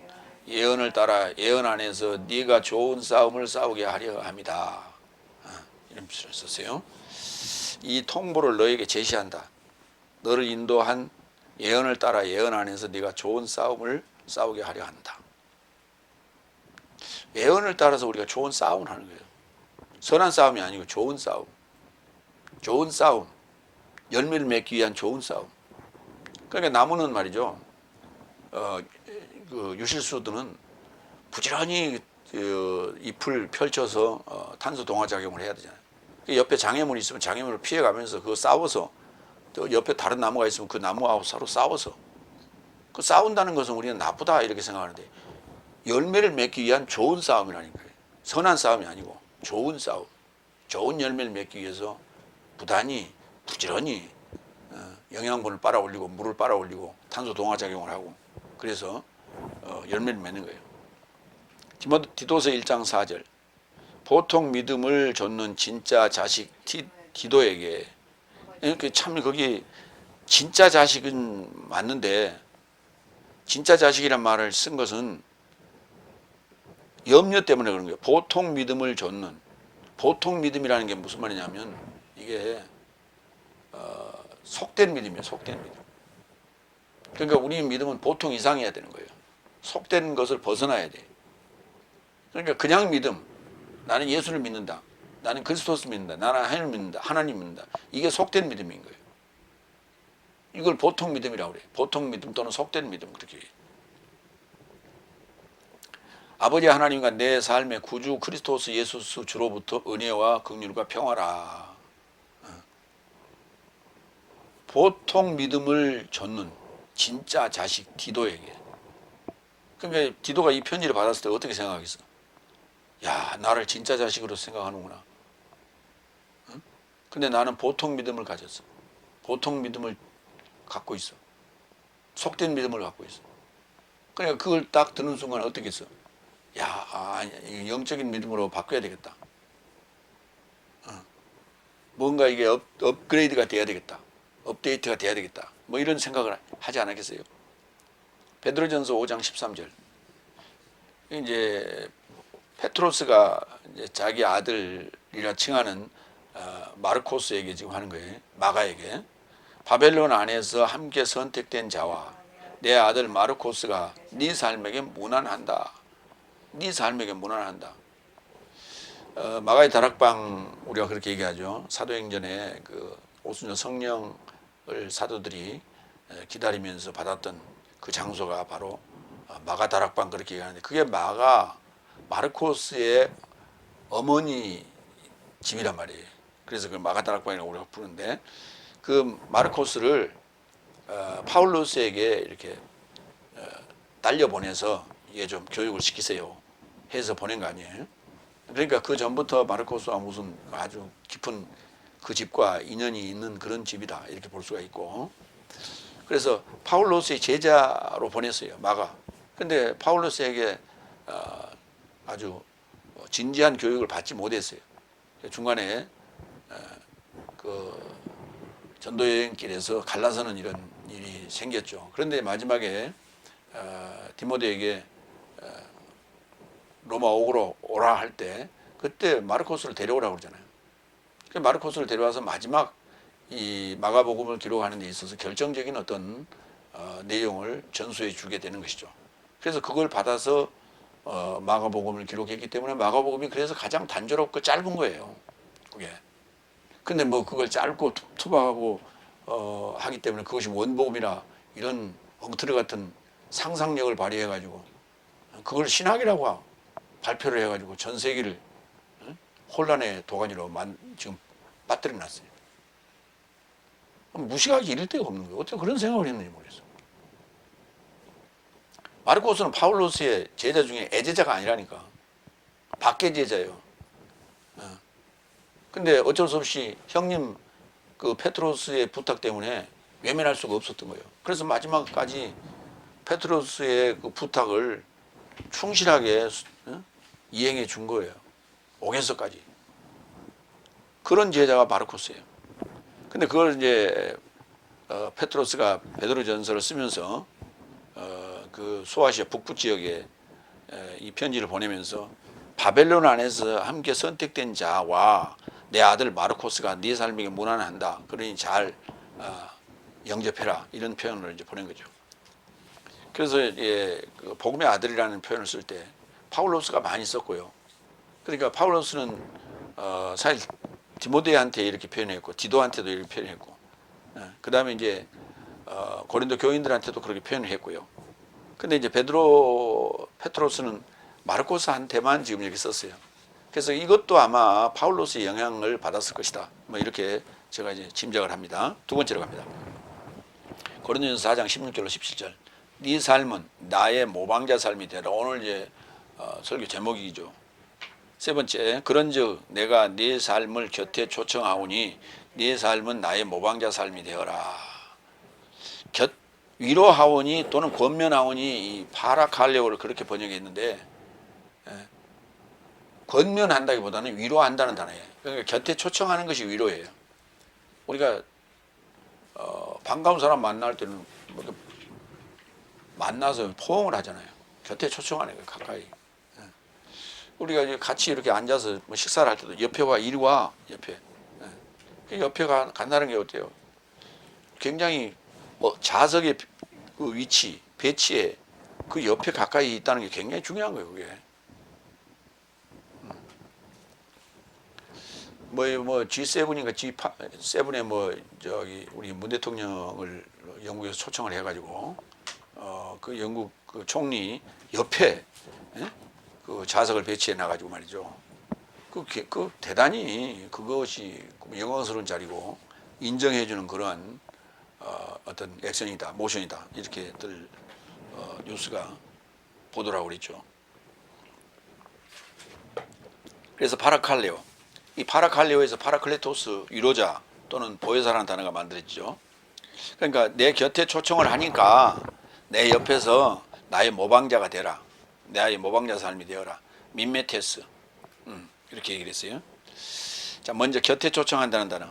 예언을 따라 예언 안에서 네가 좋은 싸움을 싸우게 하려 함이다. 이런 표현을 썼어요. 이 통보를 너에게 제시한다. 너를 인도한 예언을 따라 예언 안에서 네가 좋은 싸움을 싸우게 하려 한다. 예언을 따라서 우리가 좋은 싸움을 하는 거예요. 선한 싸움이 아니고 좋은 싸움. 좋은 싸움. 열매를 맺기 위한 좋은 싸움. 그러니까 나무는 말이죠. 그 유실수들은 부지런히 잎을 펼쳐서 탄소 동화 작용을 해야 되잖아요. 옆에 장애물이 있으면 장애물을 피해가면서 그거 싸워서, 또 옆에 다른 나무가 있으면 그 나무하고 서로 싸워서, 그 싸운다는 것은 우리는 나쁘다 이렇게 생각하는데 열매를 맺기 위한 좋은 싸움이라니까요. 선한 싸움이 아니고 좋은 싸움, 좋은 열매를 맺기 위해서 부지런히 영양분을 빨아올리고 물을 빨아올리고 탄소 동화 작용을 하고, 그래서 열매를 맺는 거예요. 디도서 1장 4절. 보통 믿음을 줬는 진짜 자식 디도에게, 참 거기 진짜 자식은 맞는데 진짜 자식이란 말을 쓴 것은 염려 때문에 그런 거예요. 보통 믿음을 줬는. 보통 믿음이라는 게 무슨 말이냐면 이게 속된 믿음이에요. 속된 믿음. 그러니까 우리 믿음은 보통 이상이어야 되는 거예요. 속된 것을 벗어나야 돼. 그러니까 그냥 믿음. 나는 예수를 믿는다. 나는 그리스도를 믿는다. 나는 하나님을 믿는다. 하나님 믿는다. 이게 속된 믿음인 거예요. 이걸 보통 믿음이라고 그래요. 보통 믿음 또는 속된 믿음 그렇게. 아버지 하나님과 내 삶의 구주 그리스도스 예수 주로부터 은혜와 긍휼과 평화라. 보통 믿음을 줬는 진짜 자식 디도에게. 그러니까 디도가 이 편지를 받았을 때 어떻게 생각하겠어? 야, 나를 진짜 자식으로 생각하는구나. 응? 근데 나는 보통 믿음을 가졌어. 보통 믿음을 갖고 있어. 속된 믿음을 갖고 있어. 그러니까 그걸 딱 듣는 순간 어떻게 했어? 야, 영적인 믿음으로 바꿔야 되겠다. 뭔가 이게 업그레이드가 돼야 되겠다. 업데이트가 돼야 되겠다. 뭐 이런 생각을 하지 않았겠어요? 베드로전서 5장 13절. 이제 페트로스가 이제 자기 아들이라 칭하는 마르코스에게 지금 하는 거예요. 마가에게. 바벨론 안에서 함께 선택된 자와 내 아들 마르코스가 네 삶에게 무난한다. 네 삶에게 무난한다. 마가의 다락방 우리가 그렇게 얘기하죠. 사도행전에 그 오순절 성령을 사도들이 기다리면서 받았던 그 장소가 바로 마가 다락방 그렇게 얘기하는데 그게 마르코스의 어머니 집이란 말이에요. 그래서 그 마가 다락방이라고 우리가 부르는데 그 마르코스를 파울로스에게 이렇게 딸려 보내서 얘 좀 교육을 시키세요 해서 보낸 거 아니에요. 그러니까 그 전부터 마르코스와 무슨 아주 깊은 그 집과 인연이 있는 그런 집이다 이렇게 볼 수가 있고 그래서 파울로스의 제자로 보냈어요 마가. 근데 파울로스에게 아주 진지한 교육을 받지 못했어요. 중간에 그 전도 여행길에서 갈라서는 이런 일이 생겼죠. 그런데 마지막에 디모데에게 로마 옥으로 오라 할 때 그때 마르코스를 데려오라고 그러잖아요. 마르코스를 데려와서 마지막 이 마가복음을 기록하는 데 있어서 결정적인 어떤 내용을 전수해 주게 되는 것이죠. 그래서 그걸 받아서 마가복음을 기록했기 때문에 마가복음이 그래서 가장 단조롭고 짧은 거예요. 그게. 근데 뭐 그걸 짧고 투박하고 하기 때문에 그것이 원복음이라 이런 엉터리 같은 상상력을 발휘해 가지고 그걸 신학이라고 발표를 해 가지고 전 세계를 혼란의 도가니로 지금 빠뜨려 놨어요. 무식하기 이를 데가 없는 거예요. 어떻게 그런 생각을 했는지 모르겠어요. 마르코스는 파울로스의 제자 중에 애제자가 아니라니까. 밖의 제자예요. 근데 어쩔 수 없이 형님 그 페트로스의 부탁 때문에 외면할 수가 없었던 거예요. 그래서 마지막까지 페트로스의 그 부탁을 충실하게 이행해 준 거예요. 옥에서까지. 그런 제자가 마르코스예요. 근데 그걸 이제 페트로스가 베드로전서를 쓰면서 그 소아시아 북부 지역에 이 편지를 보내면서 바벨론 안에서 함께 선택된 자와 내 아들 마르코스가 네 삶에게 무난한다. 그러니 잘 영접해라. 이런 표현을 이제 보낸 거죠. 그래서 그 복음의 아들이라는 표현을 쓸 때 파울로스가 많이 썼고요. 그러니까 파울로스는 사실 디모데한테 이렇게 표현했고 디도한테도 이렇게 표현했고 그 다음에 이제 고린도 교인들한테도 그렇게 표현을 했고요. 근데 이제 페트로스는 마르코스한테만 지금 이렇게 썼어요. 그래서 이것도 아마 파울로스의 영향을 받았을 것이다. 뭐 이렇게 제가 이제 짐작을 합니다. 두 번째로 갑니다. 고린도전서 4장 16절로 17절. 네 삶은 나의 모방자 삶이 되라. 오늘 이제 설교 제목이죠. 세 번째, 그런즉 내가 네 삶을 곁에 초청하오니 네 삶은 나의 모방자 삶이 되어라. 위로하오니 또는 권면하오니 이 파라칼레오를 그렇게 번역했는데 권면한다기보다는 위로한다는 단어예요. 그러니까 곁에 초청하는 것이 위로예요. 우리가 반가운 사람 만날 때는 만나서 포옹을 하잖아요. 곁에 초청하는 거예요. 가까이. 우리가 같이 이렇게 앉아서 뭐 식사를 할 때도 옆에 와, 이리 와, 옆에. 옆에 간다는 게 어때요? 굉장히 뭐 좌석의 그 위치, 배치에 그 옆에 가까이 있다는 게 굉장히 중요한 거예요, 그게. 뭐 G7인가 G7에 뭐 저기 우리 문 대통령을 영국에서 초청을 해가지고 그 영국 그 총리 옆에 그 좌석을 배치해 놔가지고 말이죠. 그 대단히 그것이 영광스러운 자리고 인정해주는 그런 어떤 액션이다, 모션이다 이렇게들 뉴스가 보도를 하고 있죠. 그래서 파라칼레오, 이 파라칼레오에서 파라클레토스 위로자 또는 보혜사라는 단어가 만들어지죠. 그러니까 내 곁에 초청을 하니까 내 옆에서 나의 모방자가 되라. 나의 모방자 삶이 되어라. 민메테스. 이렇게 얘기를 했어요. 자, 먼저 곁에 초청한다는 단어.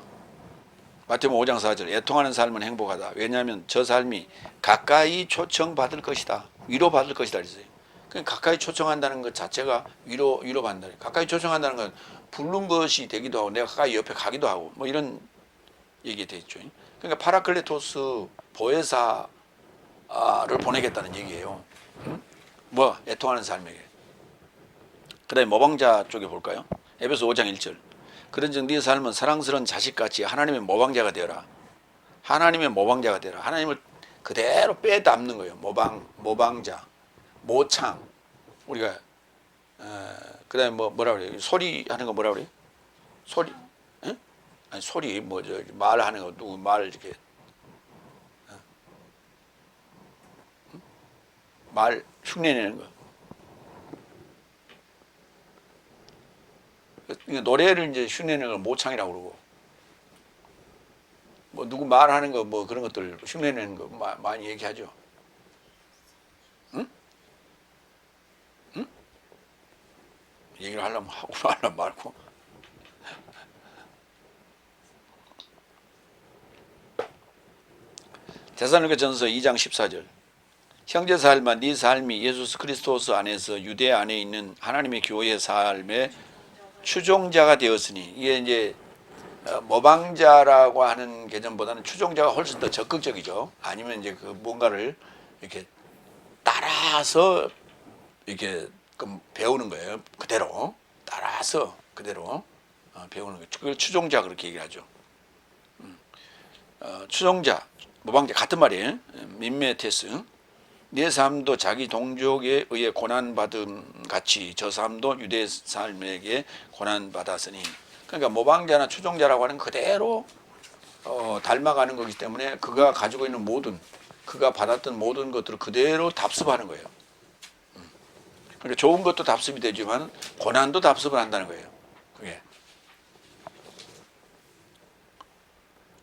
마태복음 5장 4절. 애통하는 삶은 행복하다. 왜냐하면 저 삶이 가까이 초청받을 것이다. 위로받을 것이다. 그랬어요. 그러니까 가까이 초청한다는 것 자체가 위로받는다. 가까이 초청한다는 건 부른 것이 되기도 하고 내가 가까이 옆에 가기도 하고 뭐 이런 얘기가 되어 있죠. 그러니까 파라클레토스 보혜사를 보내겠다는 얘기예요. 뭐 애통하는 삶에게. 그 다음에 모방자 쪽에 볼까요? 에베소 5장 1절. 그런즉 네 삶은 사랑스러운 자식같이 하나님의 모방자가 되어라. 하나님의 모방자가 되라. 하나님을 그대로 빼닮는 거예요. 모방자, 모창. 우리가 그다음에 뭐라 그래요? 소리 하는 거 뭐라 그래요? 소리, 에? 아니 소리 뭐죠? 말하는 거 누구 말 이렇게 말 흉내내는 거. 노래를 이제 흉내내는 걸 모창이라고 그러고, 뭐 누구 말하는 거 뭐 그런 것들 흉내내는 거 많이 얘기하죠. 응? 응? 얘기를 하려면 하고 말하려면 말고. 데살로니가전서 2장 14절. 형제 삶과 네 삶이 예수 그리스도 안에서 유대 안에 있는 하나님의 교회의 삶의 추종자가 되었으니, 이게 이제 모방자라고 하는 개념보다는 추종자가 훨씬 더 적극적이죠. 아니면 이제 그 뭔가를 이렇게 따라서 이렇게 배우는 거예요. 그대로 따라서 그대로 배우는 거예요. 그걸 추종자 그렇게 얘기하죠. 추종자, 모방자 같은 말이에요. 민메테스. 내 삶도 자기 동족에 의해 고난받음 같이 저 삶도 유대 삶에게 고난받았으니. 그러니까 모방자나 추종자라고 하는 그대로 닮아가는 거기 때문에 그가 가지고 있는 모든, 그가 받았던 모든 것들을 그대로 답습하는 거예요. 그러니까 좋은 것도 답습이 되지만 고난도 답습을 한다는 거예요. 그게.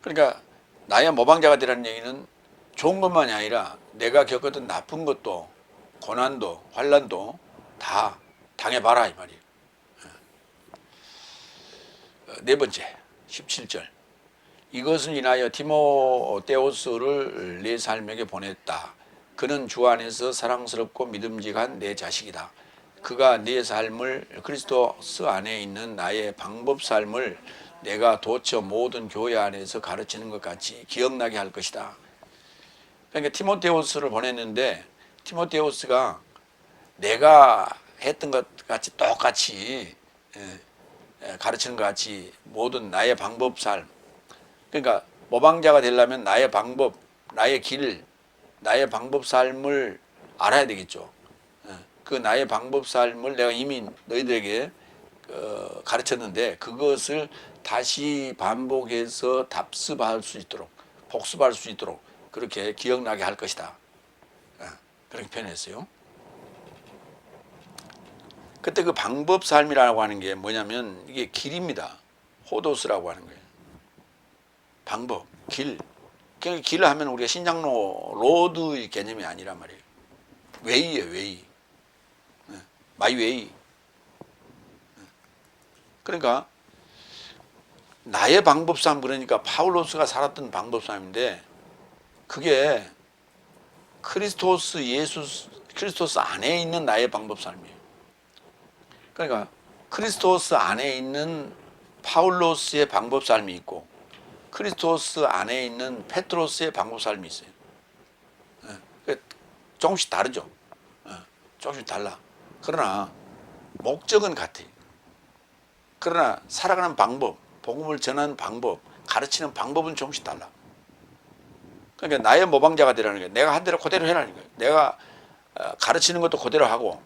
그러니까 나의 모방자가 되라는 얘기는 좋은 것만이 아니라 내가 겪었던 나쁜 것도, 고난도, 환난도 다 당해봐라 이 말이에요. 네 번째 17절. 이것을 인하여 디모데오스를 내 삶에게 보냈다. 그는 주 안에서 사랑스럽고 믿음직한 내 자식이다. 그가 내 삶을, 그리스도 안에 있는 나의 방법 삶을 내가 도처 모든 교회 안에서 가르치는 것 같이 기억나게 할 것이다. 그러니까 디모데오스를 보냈는데, 디모데오스가 내가 했던 것 같이 똑같이 가르치는 것 같이 모든 나의 방법 삶, 그러니까 모방자가 되려면 나의 방법, 나의 길, 나의 방법 삶을 알아야 되겠죠. 그 나의 방법 삶을 내가 이미 너희들에게 가르쳤는데 그것을 다시 반복해서 답습할 수 있도록, 복습할 수 있도록 그렇게 기억나게 할 것이다. 그렇게 표현했어요. 그때 그 방법 삶이라고 하는 게 뭐냐면 이게 길입니다. 호도스라고 하는 거예요. 방법, 길. 길을 하면 우리가 신장로 로드의 개념이 아니란 말이에요. 웨이예요, 웨이. 마이 웨이. 그러니까 나의 방법 삶, 그러니까 파울로스가 살았던 방법 삶인데 그게 크리스토스 안에 있는 나의 방법 삶이에요. 그러니까 크리스토스 안에 있는 파울로스의 방법 삶이 있고 크리스토스 안에 있는 페트로스의 방법 삶이 있어요. 조금씩 다르죠. 조금씩 달라. 그러나 목적은 같아요. 그러나 살아가는 방법, 복음을 전하는 방법, 가르치는 방법은 조금씩 달라. 그러니까 나의 모방자가 되라는 거예요. 내가 한 대로 그대로 해라는 거예요. 내가 가르치는 것도 그대로 하고,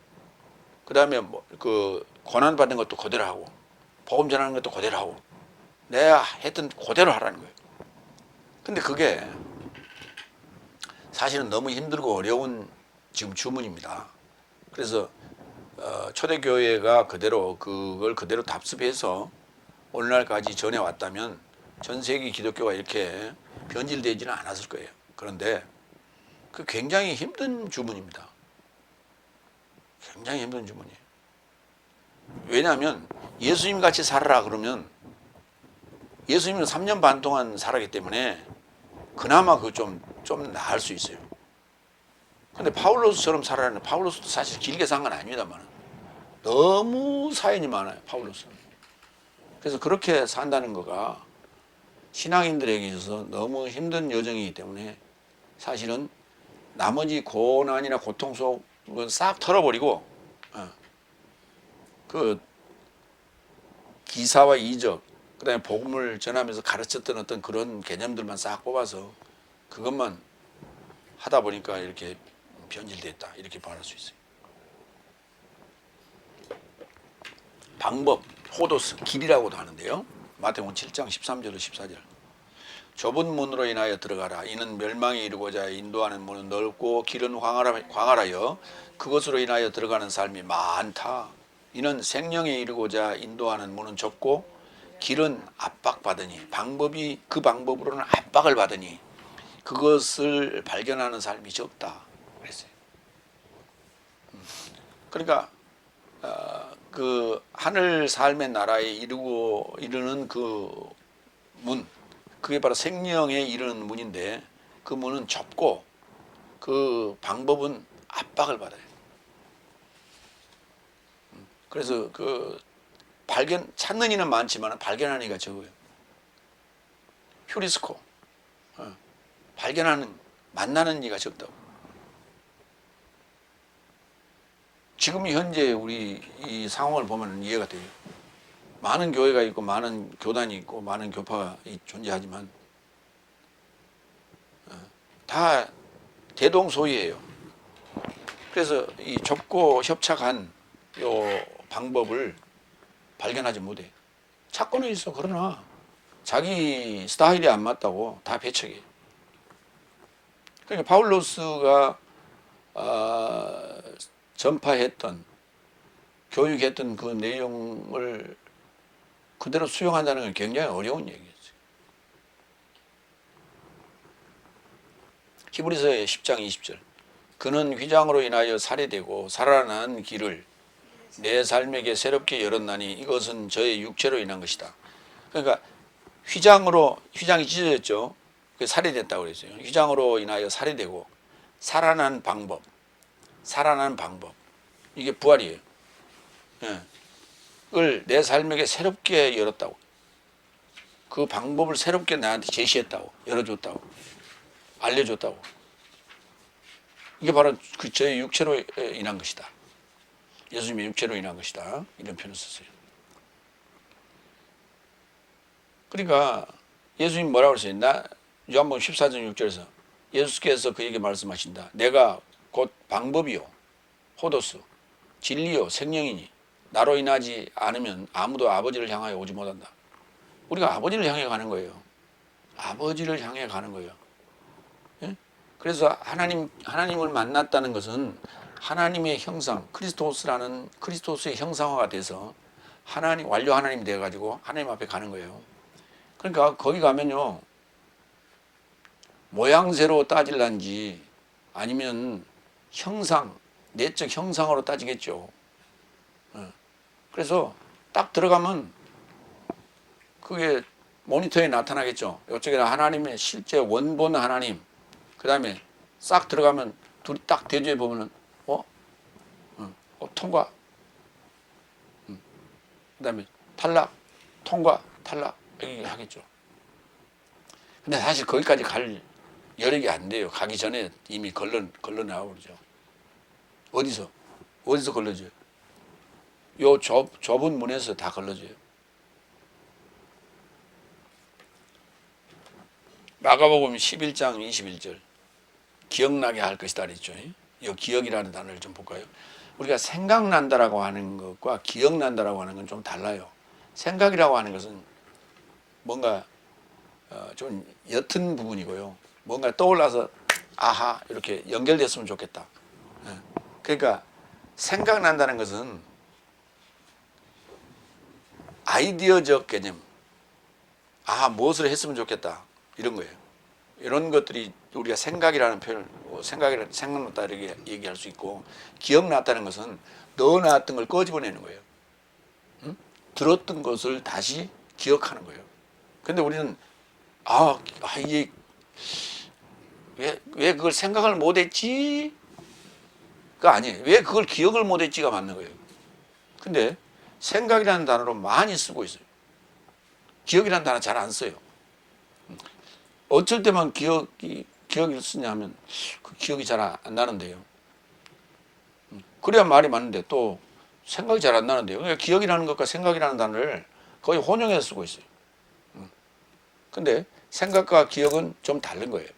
그 다음에 그 고난 받는 것도 그대로 하고, 복음 전하는 것도 그대로 하고, 내가 했던 그대로 하라는 거예요. 근데 그게 사실은 너무 힘들고 어려운 지금 주문입니다. 그래서 초대교회가 그걸 그대로 답습해서 오늘날까지 전해왔다면 전 세계 기독교가 이렇게 변질되지는 않았을 거예요. 그런데 그 굉장히 힘든 주문입니다. 굉장히 힘든 주문이에요. 왜냐하면 예수님 같이 살아라 그러면 예수님은 3년 반 동안 살았기 때문에 그나마 그 좀 나을 수 있어요. 근데 파울로스처럼 살아라는, 파울로스도 사실 길게 산 건 아닙니다만 너무 사연이 많아요, 파울로스는. 그래서 그렇게 산다는 거가 신앙인들에게 있어서 너무 힘든 여정이기 때문에 사실은 나머지 고난이나 고통 속은 싹 털어버리고 그 기사와 이적, 그다음에 복음을 전하면서 가르쳤던 어떤 그런 개념들만 싹 뽑아서 그것만 하다 보니까 이렇게 변질됐다, 이렇게 말할 수 있어요. 방법, 호도스, 길이라고도 하는데요. 마태복음 7장 13절로 14절. 좁은 문으로 인하여 들어가라. 이는 멸망에 이르고자 인도하는 문은 넓고 길은 광활하여 그것으로 인하여 들어가는 삶이 많다. 이는 생명에 이르고자 인도하는 문은 좁고 길은 압박받으니 그 방법으로는 압박을 받으니 그것을 발견하는 삶이 적다. 그랬어요. 그러니까 그 하늘 삶의 나라에 이르는 그 문, 그게 바로 생명에 이르는 문인데 그 문은 좁고 그 방법은 압박을 받아요. 그래서 그 찾는 이는 많지만 발견하는 이가 적어요. 휴리스코, 만나는 이가 적다고. 지금 현재 우리 이 상황을 보면 이해가 돼요. 많은 교회가 있고 많은 교단이 있고 많은 교파가 존재하지만 다 대동소이해요. 그래서 이 좁고 협착한 요 방법을 발견하지 못해. 찾고는 있어. 그러나 자기 스타일이 안 맞다고 다 배척해. 그러니까 바울로스가 전파했던, 교육했던 그 내용을 그대로 수용한다는 건 굉장히 어려운 얘기였어요. 히브리서의 10장 20절. 그는 휘장으로 인하여 살해되고 살아난 길을 내 삶에게 새롭게 열었나니 이것은 저의 육체로 인한 것이다. 그러니까 휘장이 찢어졌죠. 살해됐다고 그랬어요. 휘장으로 인하여 살해되고 살아난 방법. 이게 부활이에요. 그걸 내 삶에게 새롭게 열었다고. 그 방법을 새롭게 나한테 제시했다고. 열어줬다고. 알려줬다고. 이게 바로 그 저의 육체로 인한 것이다. 예수님의 육체로 인한 것이다. 이런 표현을 썼어요. 그러니까 예수님 뭐라고 그랬어요? 요한복음 14장 6절에서 예수께서 그에게 말씀하신다. 내가 곧 방법이요, 호도스, 진리요, 생명이니 나로 인하지 않으면 아무도 아버지를 향하여 오지 못한다. 우리가 아버지를 향해 가는 거예요. 아버지를 향해 가는 거예요. 예? 그래서 하나님을 만났다는 것은 하나님의 형상, 그리스도스의 형상화가 돼서 완료 하나님이 돼가지고 하나님 앞에 가는 거예요. 그러니까 거기 가면요, 모양새로 따질란지 아니면 내적 형상으로 따지겠죠. 그래서 딱 들어가면 그게 모니터에 나타나겠죠. 이쪽에는 하나님의 실제 원본 하나님, 그 다음에 싹 들어가면 둘이 딱 대조해 보면은 통과, 그 다음에 탈락, 통과, 탈락 이렇게 하겠죠. 근데 사실 거기까지 갈 여력이 안 돼요. 가기 전에 이미 걸러 나오고 그러죠. 어디서 걸러져요? 요 좁은 문에서 다 걸러져요. 마가복음 11장 21절. 기억나게 할 것이다 그랬죠. 이 기억이라는 단어를 좀 볼까요? 우리가 생각난다라고 하는 것과 기억난다라고 하는 건 좀 달라요. 생각이라고 하는 것은 뭔가 좀 옅은 부분이고요. 뭔가 떠올라서 아하 이렇게 연결됐으면 좋겠다. 그러니까 생각난다는 것은 아이디어적 개념. 무엇을 했으면 좋겠다. 이런 거예요. 이런 것들이 우리가 생각이라는 표현을, 생각났다 이렇게 얘기할 수 있고, 기억났다는 것은 넣어놨던 걸 끄집어내는 거예요. 들었던 것을 다시 기억하는 거예요. 근데 우리는 이게 왜 그걸 생각을 못했지? 가 아니에요. 왜 그걸 기억을 못했지가 맞는 거예요. 근데 생각이라는 단어로 많이 쓰고 있어요. 기억이라는 단어 잘 안 써요. 어쩔 때만 기억을 쓰냐 하면 그 기억이 잘 안 나는데요. 그래야 말이 맞는데 또 생각이 잘 안 나는데요. 그러니까 기억이라는 것과 생각이라는 단어를 거의 혼용해서 쓰고 있어요. 근데 생각과 기억은 좀 다른 거예요.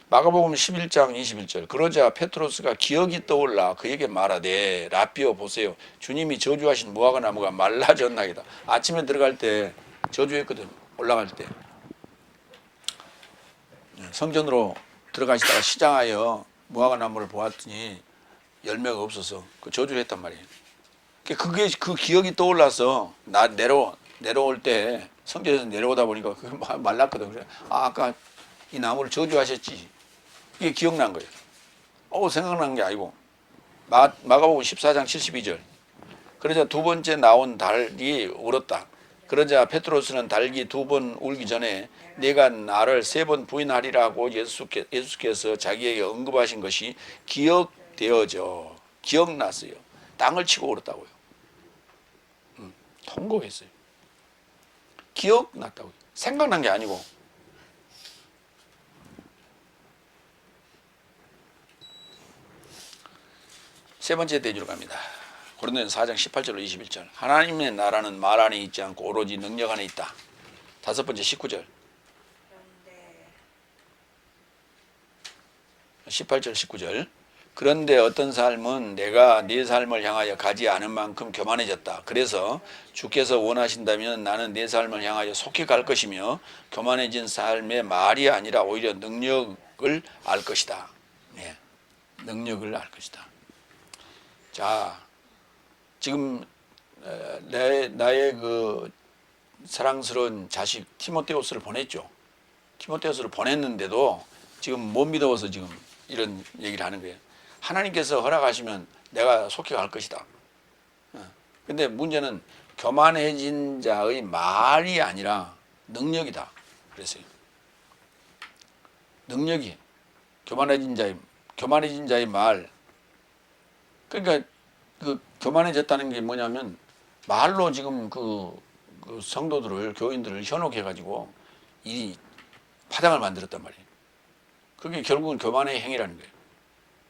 마가복음 11장 21절 그러자 페트로스가 기억이 떠올라 그에게 말하되 라삐어 보세요. 주님이 저주하신 무화과 나무가 말라졌나이다. 아침에 들어갈 때 저주했거든. 올라갈 때. 성전으로 들어가시다가 시장하여 무화과 나무를 보았더니 열매가 없어서 그 저주를 했단 말이에요. 그게 그 기억이 떠올라서 나 내려올 때 성전에서 내려오다 보니까 그게 말랐거든. 그래 아까 이 나무를 저주하셨지. 이게 기억난 거예요. 생각난 게 아니고 마가복음 14장 72절 그러자 두 번째 나온 닭이 울었다. 그러자 페트로스는 닭이 두 번 울기 전에 내가 나를 세 번 부인하리라고 예수께서 자기에게 언급하신 것이 기억났어요. 땅을 치고 울었다고요. 통곡했어요. 기억났다고요. 생각난 게 아니고. 세 번째 대주로 갑니다. 고린도전서 4장 18절로 21절 하나님의 나라는 말 안에 있지 않고 오로지 능력 안에 있다. 다섯 번째 19절 18절 19절 그런데 어떤 삶은 내가 내 삶을 향하여 가지 않은 만큼 교만해졌다. 그래서 주께서 원하신다면 나는 내 삶을 향하여 속히 갈 것이며 교만해진 삶의 말이 아니라 오히려 능력을 알 것이다. 네, 능력을 알 것이다. 자, 지금 나의 그 사랑스러운 자식 티모테우스를 보냈죠. 티모테우스를 보냈는데도 지금 못 믿어서 지금 이런 얘기를 하는 거예요. 하나님께서 허락하시면 내가 속히 갈 것이다. 근데 문제는 교만해진 자의 말이 아니라 능력이다. 그랬어요. 능력이 교만해진 자의 말. 그러니까 그 교만해졌다는 게 뭐냐면 말로 지금 그 성도들을 교인들을 현혹해가지고 이 파당을 만들었단 말이에요. 그게 결국은 교만의 행위라는 거예요.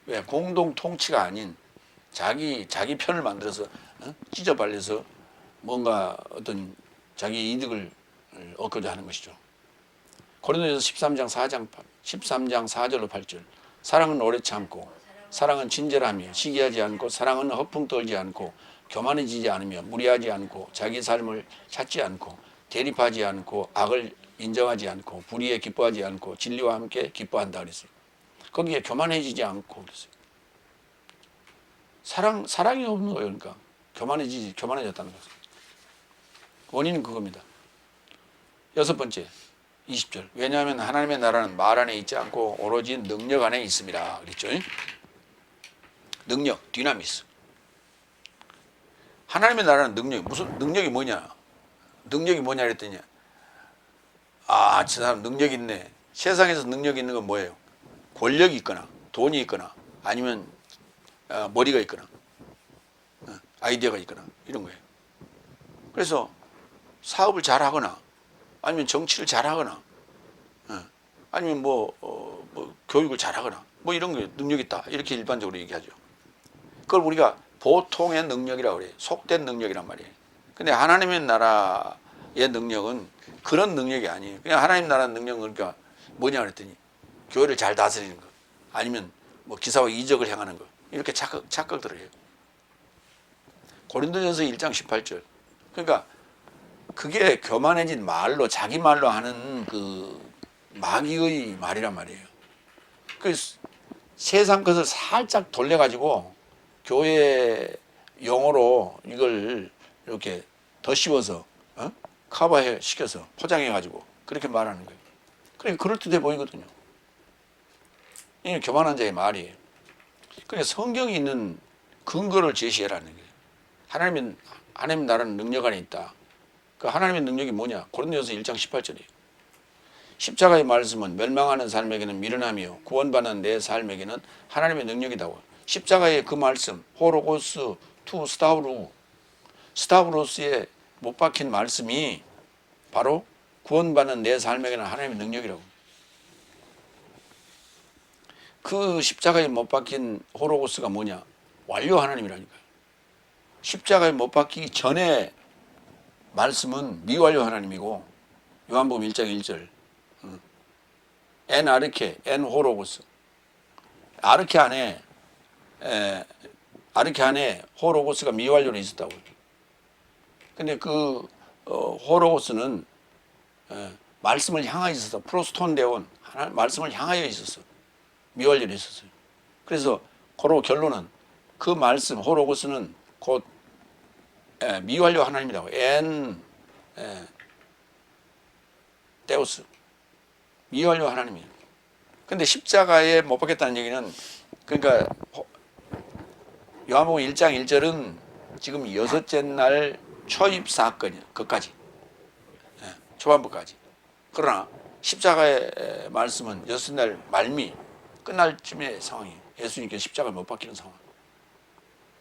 왜? 공동 통치가 아닌 자기 편을 만들어서 찢어발려서 뭔가 어떤 자기 이득을 얻고자 하는 것이죠. 고린도전서 13장 4절로 8절 사랑은 오래 참고 사랑은 친절하며 시기하지 않고 사랑은 허풍 떨지 않고 교만해지지 않으며 무리하지 않고 자기 삶을 찾지 않고 대립하지 않고 악을 인정하지 않고 불의에 기뻐하지 않고 진리와 함께 기뻐한다 그랬어요. 거기에 교만해지지 않고 그랬어요. 사랑이 없는 거예요. 그러니까 교만해졌다는 것은. 원인은 그겁니다. 여섯 번째 20절 왜냐하면 하나님의 나라는 말 안에 있지 않고 오로지 능력 안에 있습니다. 그랬죠. 능력, 디나미스. 하나님의 나라는 무슨 능력이 뭐냐? 능력이 뭐냐 그랬더니 저 사람 능력 있네. 세상에서 능력 있는 건 뭐예요? 권력이 있거나 돈이 있거나 아니면 머리가 있거나 아이디어가 있거나 이런 거예요. 그래서 사업을 잘하거나 아니면 정치를 잘하거나 아니면 뭐 교육을 잘하거나 뭐 이런 게 능력 있다 이렇게 일반적으로 얘기하죠. 그걸 우리가 보통의 능력이라고 그래요. 속된 능력이란 말이에요. 근데 하나님의 나라의 능력은 그런 능력이 아니에요. 그냥 하나님 나라의 능력은 그러니까 뭐냐 그랬더니 교회를 잘 다스리는 거 아니면 뭐 기사와 이적을 행하는 거 이렇게 착각들을 해요. 고린도전서 1장 18절 그러니까 그게 교만해진 말로 자기 말로 하는 그 마귀의 말이란 말이에요. 그 세상 것을 살짝 돌려가지고 교회 용어로 이걸 이렇게 더 씌워서 커버해 시켜서 포장해가지고 그렇게 말하는 거예요. 그러니까 그럴듯해 보이거든요. 이게 교만한 자의 말이에요. 그러니까 성경이 있는 근거를 제시해라는 거예요. 하나님 나라는 능력 안에 있다. 그 하나님의 능력이 뭐냐? 고린도전서 1장 18절이에요. 십자가의 말씀은 멸망하는 삶에게는 미련하며 구원받는 내 삶에게는 하나님의 능력이다고. 십자가의 그 말씀, 호로고스 투 스타브로스에 못 박힌 말씀이 바로 구원받는 내 삶에게는 하나님의 능력이라고. 그 십자가에 못 박힌 호로고스가 뭐냐? 완료 하나님이라니까요. 십자가에 못 박히기 전에 말씀은 미완료 하나님이고 요한복음 1장 1절 엔 아르케 엔 호로고스 아르케 안에 호로고스가 미완료로 있었다고요. 근데 그 호로고스는 말씀을 향하여 있었어. 프로스톤데온 말씀을 향하여 있었어. 미완료로 있었어요. 그래서 고로 결론은 그 말씀 호로고스는 곧 미완료 하나님이라고. 엔 데우스 미완료 하나님이에요. 근데 십자가에 못 박혔다는 얘기는 그러니까 요한복음 1장 1절은 지금 여섯째 날 초입 사건이에요. 그까지 초반부까지. 그러나 십자가의 말씀은 여섯째 날 말미 끝날 쯤의 상황이에요. 예수님께서 십자가에 못 박히는 상황.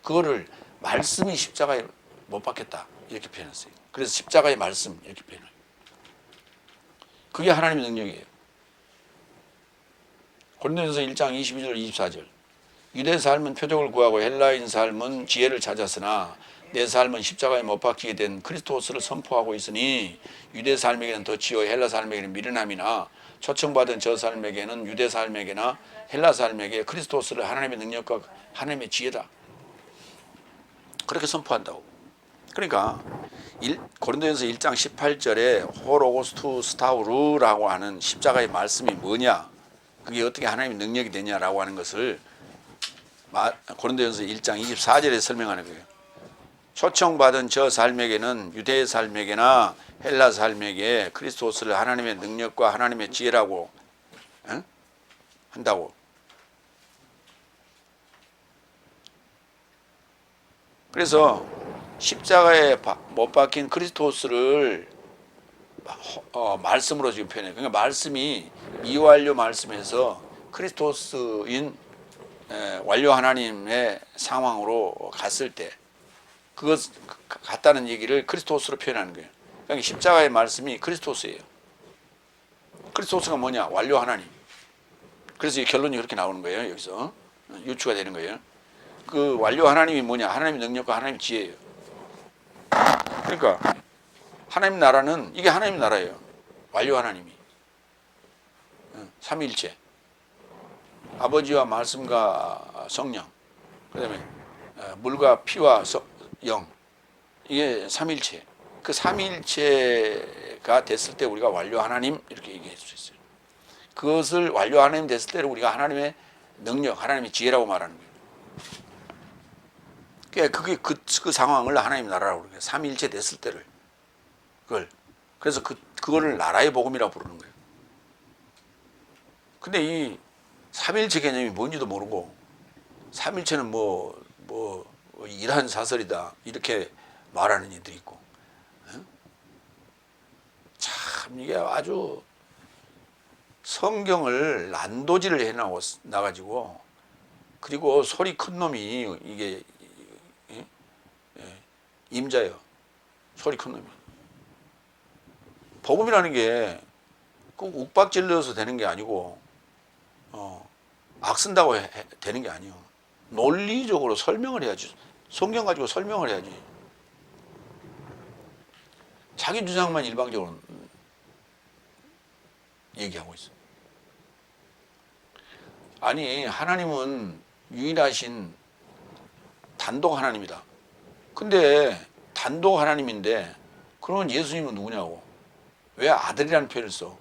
그거를 말씀이 십자가에 못 박혔다 이렇게 표현했어요. 그래서 십자가의 말씀 이렇게 표현해요. 그게 하나님의 능력이에요. 고린도전서 1장 22절 24절 유대 삶은 표적을 구하고 헬라인 삶은 지혜를 찾았으나 내 삶은 십자가에 못 박히게 된 그리스도스를 선포하고 있으니 유대 삶에게는 덫이요 헬라 삶에게는 미련함이나 초청받은 저 삶에게는 유대 삶에게나 헬라 삶에게 그리스도스를 하나님의 능력과 하나님의 지혜다. 그렇게 선포한다고. 그러니까 고린도전서 1장 18절에 호로고스투 스타우르라고 하는 십자가의 말씀이 뭐냐, 그게 어떻게 하나님의 능력이 되냐라고 하는 것을 고린도전서 1장 24절에 설명하는 거예요. 초청받은 저 삶에게는 유대의 삶에게나 헬라 삶에게 그리스도스를 하나님의 능력과 하나님의 지혜라고 한다고. 그래서 십자가에 못 박힌 그리스도스를 말씀으로 지금 표현해요. 그러니까 말씀이 미완료 말씀에서 그리스도스인 완료 하나님의 상황으로 갔을 때 그것 같다는 얘기를 그리스도스로 표현하는 거예요. 그러니까 십자가의 말씀이 그리스도스예요. 그리스도스가 뭐냐? 완료 하나님. 그래서 이 결론이 그렇게 나오는 거예요. 여기서 유추가 되는 거예요. 그 완료 하나님이 뭐냐? 하나님의 능력과 하나님의 지혜예요. 그러니까 하나님 나라는 이게 하나님 나라예요. 완료 하나님이 삼위일체, 아버지와 말씀과 성령, 그다음에 물과 피와 영, 이게 삼위일체. 그 삼위일체가 됐을 때 우리가 완료 하나님 이렇게 얘기할 수 있어요. 그것을 완료 하나님 됐을 때를 우리가 하나님의 능력, 하나님의 지혜라고 말하는 거예요. 그게 그 상황을 하나님 나라라고 그래요. 삼위일체 됐을 때를. 그래서 그거를 나라의 복음이라고 부르는 거예요. 근데 이 삼위일체 개념이 뭔지도 모르고 삼위일체는 뭐 이러한 사설이다 이렇게 말하는 이들이 있고, 참 이게 아주 성경을 난도질을 해나가지고, 그리고 소리 큰 놈이 이게 임자예요. 소리 큰 놈이. 복음이라는 게 꼭 욱박질러서 되는 게 아니고 악 쓴다고 되는 게 아니에요. 논리적으로 설명을 해야지. 성경 가지고 설명을 해야지. 자기 주장만 일방적으로 얘기하고 있어. 아니, 하나님은 유일하신 단독 하나님이다. 근데 단독 하나님인데 그러면 예수님은 누구냐고. 왜 아들이라는 표현을 써?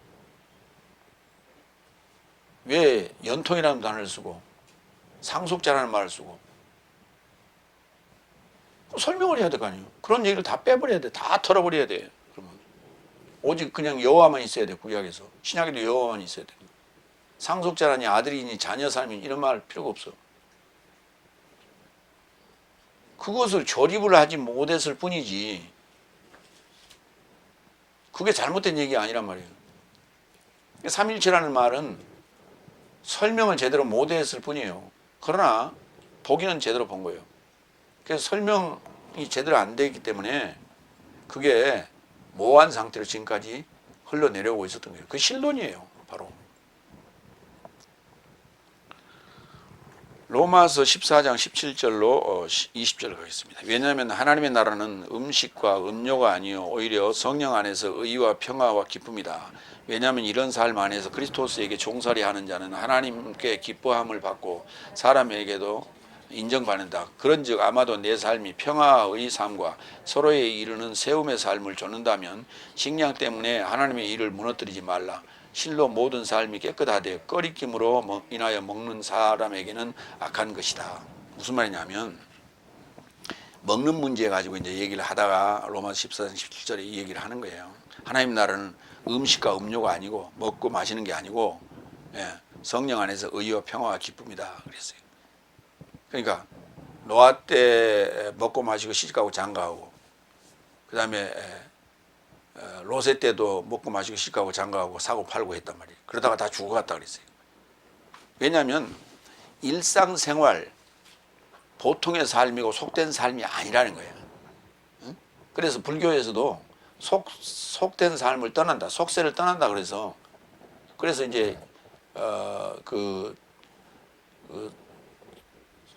왜 연통이라는 단어를 쓰고 상속자라는 말을 쓰고? 설명을 해야 될 거 아니에요. 그런 얘기를 다 빼버려야 돼. 다 털어버려야 돼. 그러면 오직 그냥 여호와만 있어야 돼. 구약에서. 신약에도 여호와만 있어야 돼. 상속자라니 아들이니 자녀 삶이니 이런 말 필요가 없어. 그것을 조립을 하지 못했을 뿐이지 그게 잘못된 얘기가 아니란 말이에요. 삼일체라는 말은 설명을 제대로 못했을 뿐이에요. 그러나 보기는 제대로 본 거예요. 그래서 설명이 제대로 안 되기 때문에 그게 모호한 상태로 지금까지 흘러내려오고 있었던 거예요. 그 신론이에요. 바로 로마서 14장 17절로 20절 가겠습니다. 왜냐하면 하나님의 나라는 음식과 음료가 아니요 오히려 성령 안에서 의와 평화와 기쁨이다. 왜냐하면 이런 삶 안에서 그리스도스에게 종살이 하는 자는 하나님께 기뻐함을 받고 사람에게도 인정받는다. 그런즉 아마도 내 삶이 평화의 삶과 서로에 이르는 세움의 삶을 쫓는다면 식량 때문에 하나님의 일을 무너뜨리지 말라. 실로 모든 삶이 깨끗하되 꺼리낌으로 인하여 먹는 사람에게는 악한 것이다. 무슨 말이냐면 먹는 문제 가지고 이제 얘기를 하다가 로마서 14장 17절에 이 얘기를 하는 거예요. 하나님 나라는 음식과 음료가 아니고 먹고 마시는 게 아니고 성령 안에서 의와 평화와 기쁨이다 그랬어요. 그러니까 노아 때 먹고 마시고 시집가고 장가하고 그 다음에 로세 때도 먹고 마시고 시집가고 장가하고 사고 팔고 했단 말이에요. 그러다가 다 죽어갔다 그랬어요. 왜냐하면 일상생활 보통의 삶이고 속된 삶이 아니라는 거예요. 그래서 불교에서도 속된 삶을 떠난다, 속세를 떠난다 그래서 이제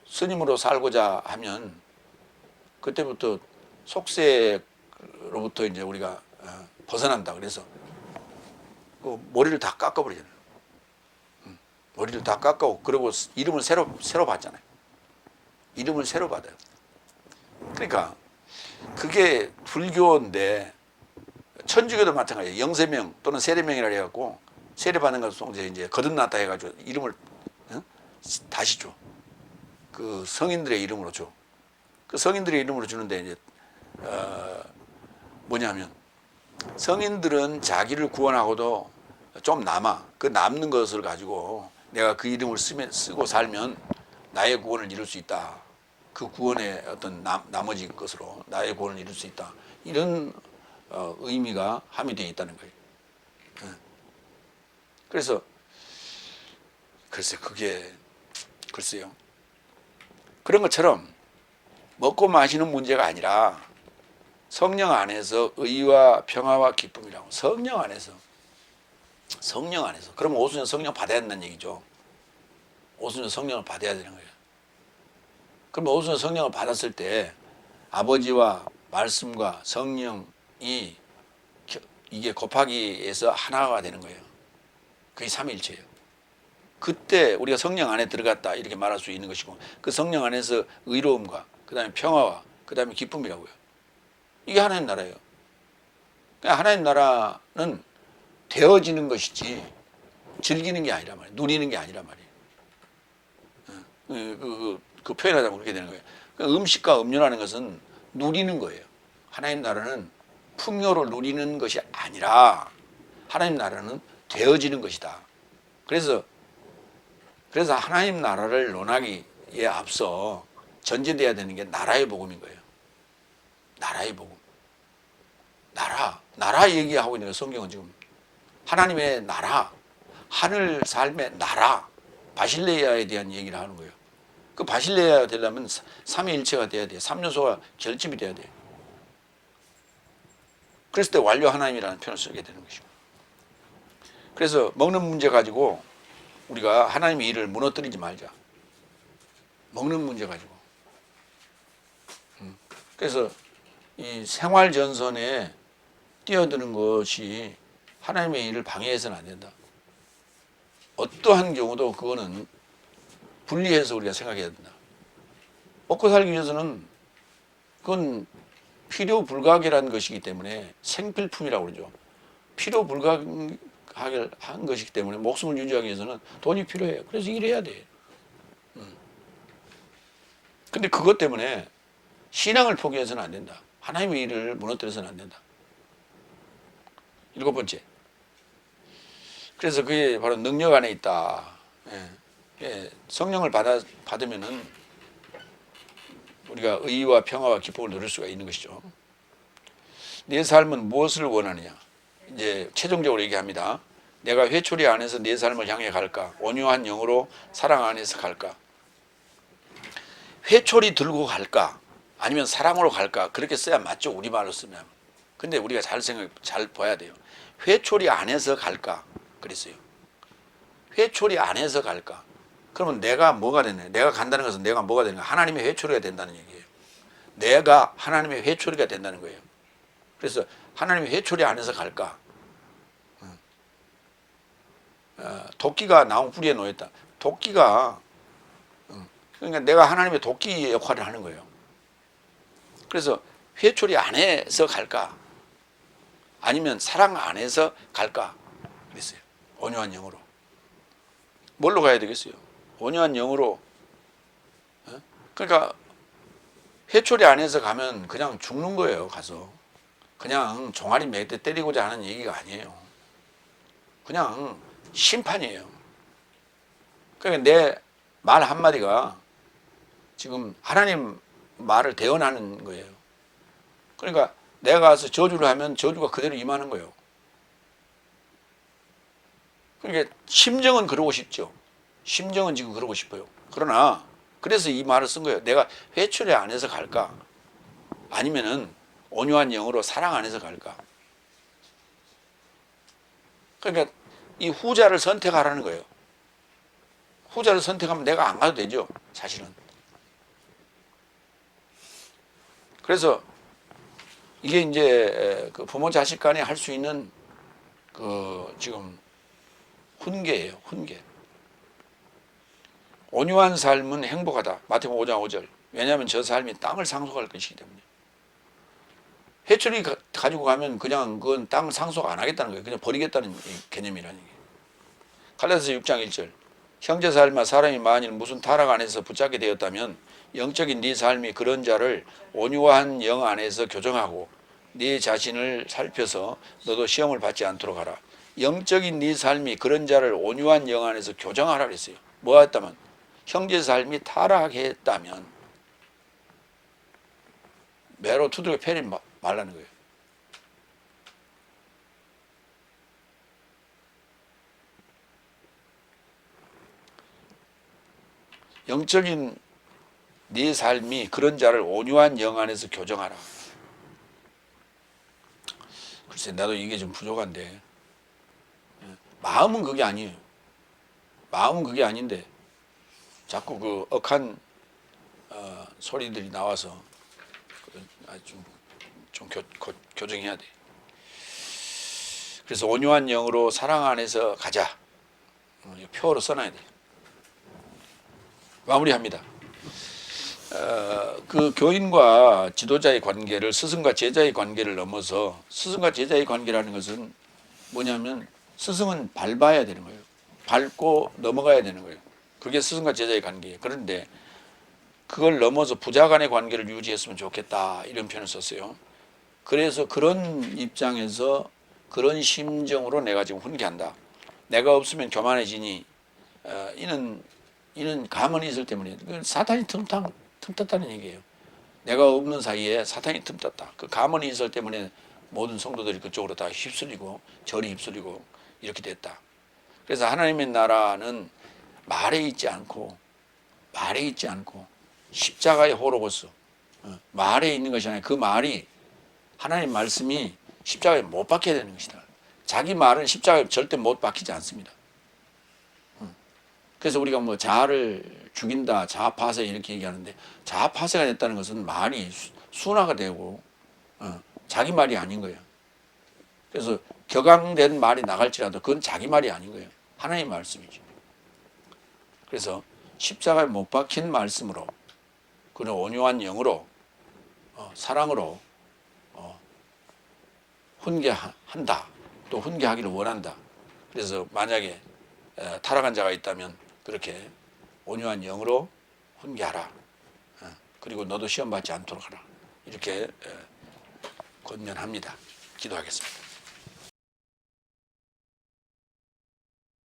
스님으로 살고자 하면 그때부터 속세로부터 이제 우리가 벗어난다. 그래서 그 머리를 다 깎아버리잖아요. 머리를 다 깎고 그리고 이름을 새로 받잖아요. 이름을 새로 받아요. 그러니까 그게 불교인데 천주교도 마찬가지예요. 영세명 또는 세례명이라 해갖고 세례받는 것도 이제 거듭났다 해가지고 이름을 다시 줘. 그 성인들의 이름으로 줘. 그 성인들의 이름으로 주는데 이제 뭐냐면 성인들은 자기를 구원하고도 좀 남아. 그 남는 것을 가지고 내가 그 이름을 쓰고 살면 나의 구원을 이룰 수 있다. 그 구원의 어떤 나머지 것으로 나의 구원을 이룰 수 있다. 이런 의미가 함유되어 있다는 거예요. 그래서 글쎄요. 그런 것처럼 먹고 마시는 문제가 아니라 성령 안에서 의와 평화와 기쁨이라고. 성령 안에서. 그러면 오순절 성령 받아야 된다는 얘기죠. 오순절 성령을 받아야 되는 거예요. 그러면 오순절 성령을 받았을 때 아버지와 말씀과 성령이 이게 곱하기에서 하나가 되는 거예요. 그게 삼위일체예요. 그때 우리가 성령 안에 들어갔다 이렇게 말할 수 있는 것이고 그 성령 안에서 의로움과 그 다음에 평화와 그 다음에 기쁨이라고요. 이게 하나님 나라예요. 그러니까 하나님 나라는 되어지는 것이지 즐기는 게 아니란 말이에요. 누리는 게 아니란 말이에요. 그 표현하자면 그렇게 되는 거예요. 그러니까 음식과 음료라는 것은 누리는 거예요. 하나님 나라는 풍요를 누리는 것이 아니라 하나님 나라는 되어지는 것이다. 그래서 하나님 나라를 논하기에 앞서 전제돼야 되는 게 나라의 복음인 거예요. 나라의 복음. 나라 얘기하고 있는 거예요. 성경은 지금. 하나님의 나라, 하늘 삶의 나라, 바실레이아에 대한 얘기를 하는 거예요. 그 바실레이아가 되려면 삼위일체가 돼야 돼요. 삼요소가 결집이 돼야 돼요. 그랬을 때 완료 하나님이라는 표현을 쓰게 되는 것이고. 그래서 먹는 문제 가지고 우리가 하나님의 일을 무너뜨리지 말자. 먹는 문제 가지고. 그래서 이 생활 전선에 뛰어드는 것이 하나님의 일을 방해해서는 안 된다. 어떠한 경우도 그거는 분리해서 우리가 생각해야 된다. 먹고 살기 위해서는 그건 필요 불가결한 것이기 때문에 생필품이라고 그러죠. 필요 불가결한 것이기 때문에 목숨을 유지하기 위해서는 돈이 필요해요. 그래서 일해야 돼. 근데 그것 때문에 신앙을 포기해서는 안 된다. 하나님의 일을 무너뜨려서는 안 된다. 7번째. 그래서 그게 바로 능력 안에 있다. 성령을 받으면은 우리가 의와 평화와 기쁨을 누릴 수가 있는 것이죠. 내 삶은 무엇을 원하느냐? 이제 최종적으로 얘기합니다. 내가 회초리 안에서 내 삶을 향해 갈까? 온유한 영으로 사랑 안에서 갈까? 회초리 들고 갈까? 아니면 사랑으로 갈까? 그렇게 써야 맞죠. 우리말로 쓰면. 근데 우리가 잘 봐야 돼요. 회초리 안에서 갈까? 그랬어요. 회초리 안에서 갈까? 그러면 내가 뭐가 되냐? 내가 간다는 것은 내가 뭐가 되는 거야? 하나님의 회초리가 된다는 얘기예요. 내가 하나님의 회초리가 된다는 거예요. 그래서 하나님의 회초리 안에서 갈까? 도끼가 나무 뿌리에 놓였다. 도끼가 그러니까 내가 하나님의 도끼 역할을 하는 거예요. 그래서 회초리 안에서 갈까? 아니면 사랑 안에서 갈까? 그랬어요. 온유한 영으로. 뭘로 가야 되겠어요? 온유한 영으로. 그러니까 회초리 안에서 가면 그냥 죽는 거예요. 가서 그냥 종아리 몇 대 때리고자 하는 얘기가 아니에요. 그냥 심판이에요. 그러니까 내 말 한마디가 지금 하나님 말을 대언하는 거예요. 그러니까 내가 가서 저주를 하면 저주가 그대로 임하는 거예요. 그러니까 심정은 그러고 싶죠. 심정은 지금 그러고 싶어요. 그러나 그래서 이 말을 쓴 거예요. 내가 회초리 안에서 갈까? 아니면은 온유한 영으로 사랑 안에서 갈까? 그러니까 이 후자를 선택하라는 거예요. 후자를 선택하면 내가 안 가도 되죠. 사실은. 그래서 이게 이제 그 부모 자식 간에 할 수 있는 그 지금 훈계예요. 훈계. 온유한 삶은 행복하다. 마태복음 5장 5절. 왜냐하면 저 삶이 땅을 상속할 것이기 때문에. 회초리 가지고 가면 그냥 그건 땅을 상속 안 하겠다는 거예요. 그냥 버리겠다는 개념이라는 얘기예요. 갈라디아서 6장 1절. 형제 삶아 사람이 만일 무슨 타락 안에서 붙잡게 되었다면 영적인 네 삶이 그런 자를 온유한 영 안에서 교정하고 네 자신을 살펴서 너도 시험을 받지 않도록 하라. 영적인 네 삶이 그런 자를 온유한 영 안에서 교정하라 그랬어요. 뭐 했다면 형제 삶이 타락했다면 매로 두들겨 패리 말라는 거예요. 영적인 네 삶이 그런 자를 온유한 영 안에서 교정하라. 글쎄 나도 이게 좀 부족한데 마음은 그게 아니에요. 마음은 그게 아닌데 자꾸 그 억한 소리들이 나와서 좀 교정해야 돼. 그래서 온유한 영으로 사랑 안에서 가자. 표어로 써놔야 돼. 마무리합니다. 그 교인과 지도자의 관계를 스승과 제자의 관계를 넘어서 스승과 제자의 관계라는 것은 뭐냐면 스승은 밟아야 되는 거예요. 밟고 넘어가야 되는 거예요. 그게 스승과 제자의 관계예요. 그런데 그걸 넘어서 부자 간의 관계를 유지했으면 좋겠다 이런 표현을 썼어요. 그래서 그런 입장에서 그런 심정으로 내가 지금 훈계한다. 내가 없으면 교만해지니 이는 가만히 있을 때문에 사탄이 틈탔다는 얘기예요. 내가 없는 사이에 사탄이 틈탔다. 그 가만히 있을 때문에 모든 성도들이 그쪽으로 다 휩쓸리고 절이 휩쓸리고 이렇게 됐다. 그래서 하나님의 나라는 말에 있지 않고 십자가의 호로고스 말에 있는 것이 아니라 그 말이 하나님 말씀이 십자가에 못 박혀야 되는 것이다. 자기 말은 십자가에 절대 못 박히지 않습니다. 그래서 우리가 뭐 자아를 죽인다, 자아파쇄 이렇게 얘기하는데 자아파쇄가 됐다는 것은 말이 순화가 되고 자기 말이 아닌 거예요. 그래서 격앙된 말이 나갈지라도 그건 자기 말이 아닌 거예요. 하나님의 말씀이죠. 그래서 십자가에 못 박힌 말씀으로 그런 온유한 영으로 사랑으로 훈계한다. 또 훈계하기를 원한다. 그래서 만약에 타락한 자가 있다면 그렇게 온유한 영으로 훈계하라. 그리고 너도 시험 받지 않도록 하라. 이렇게 권면합니다. 기도하겠습니다.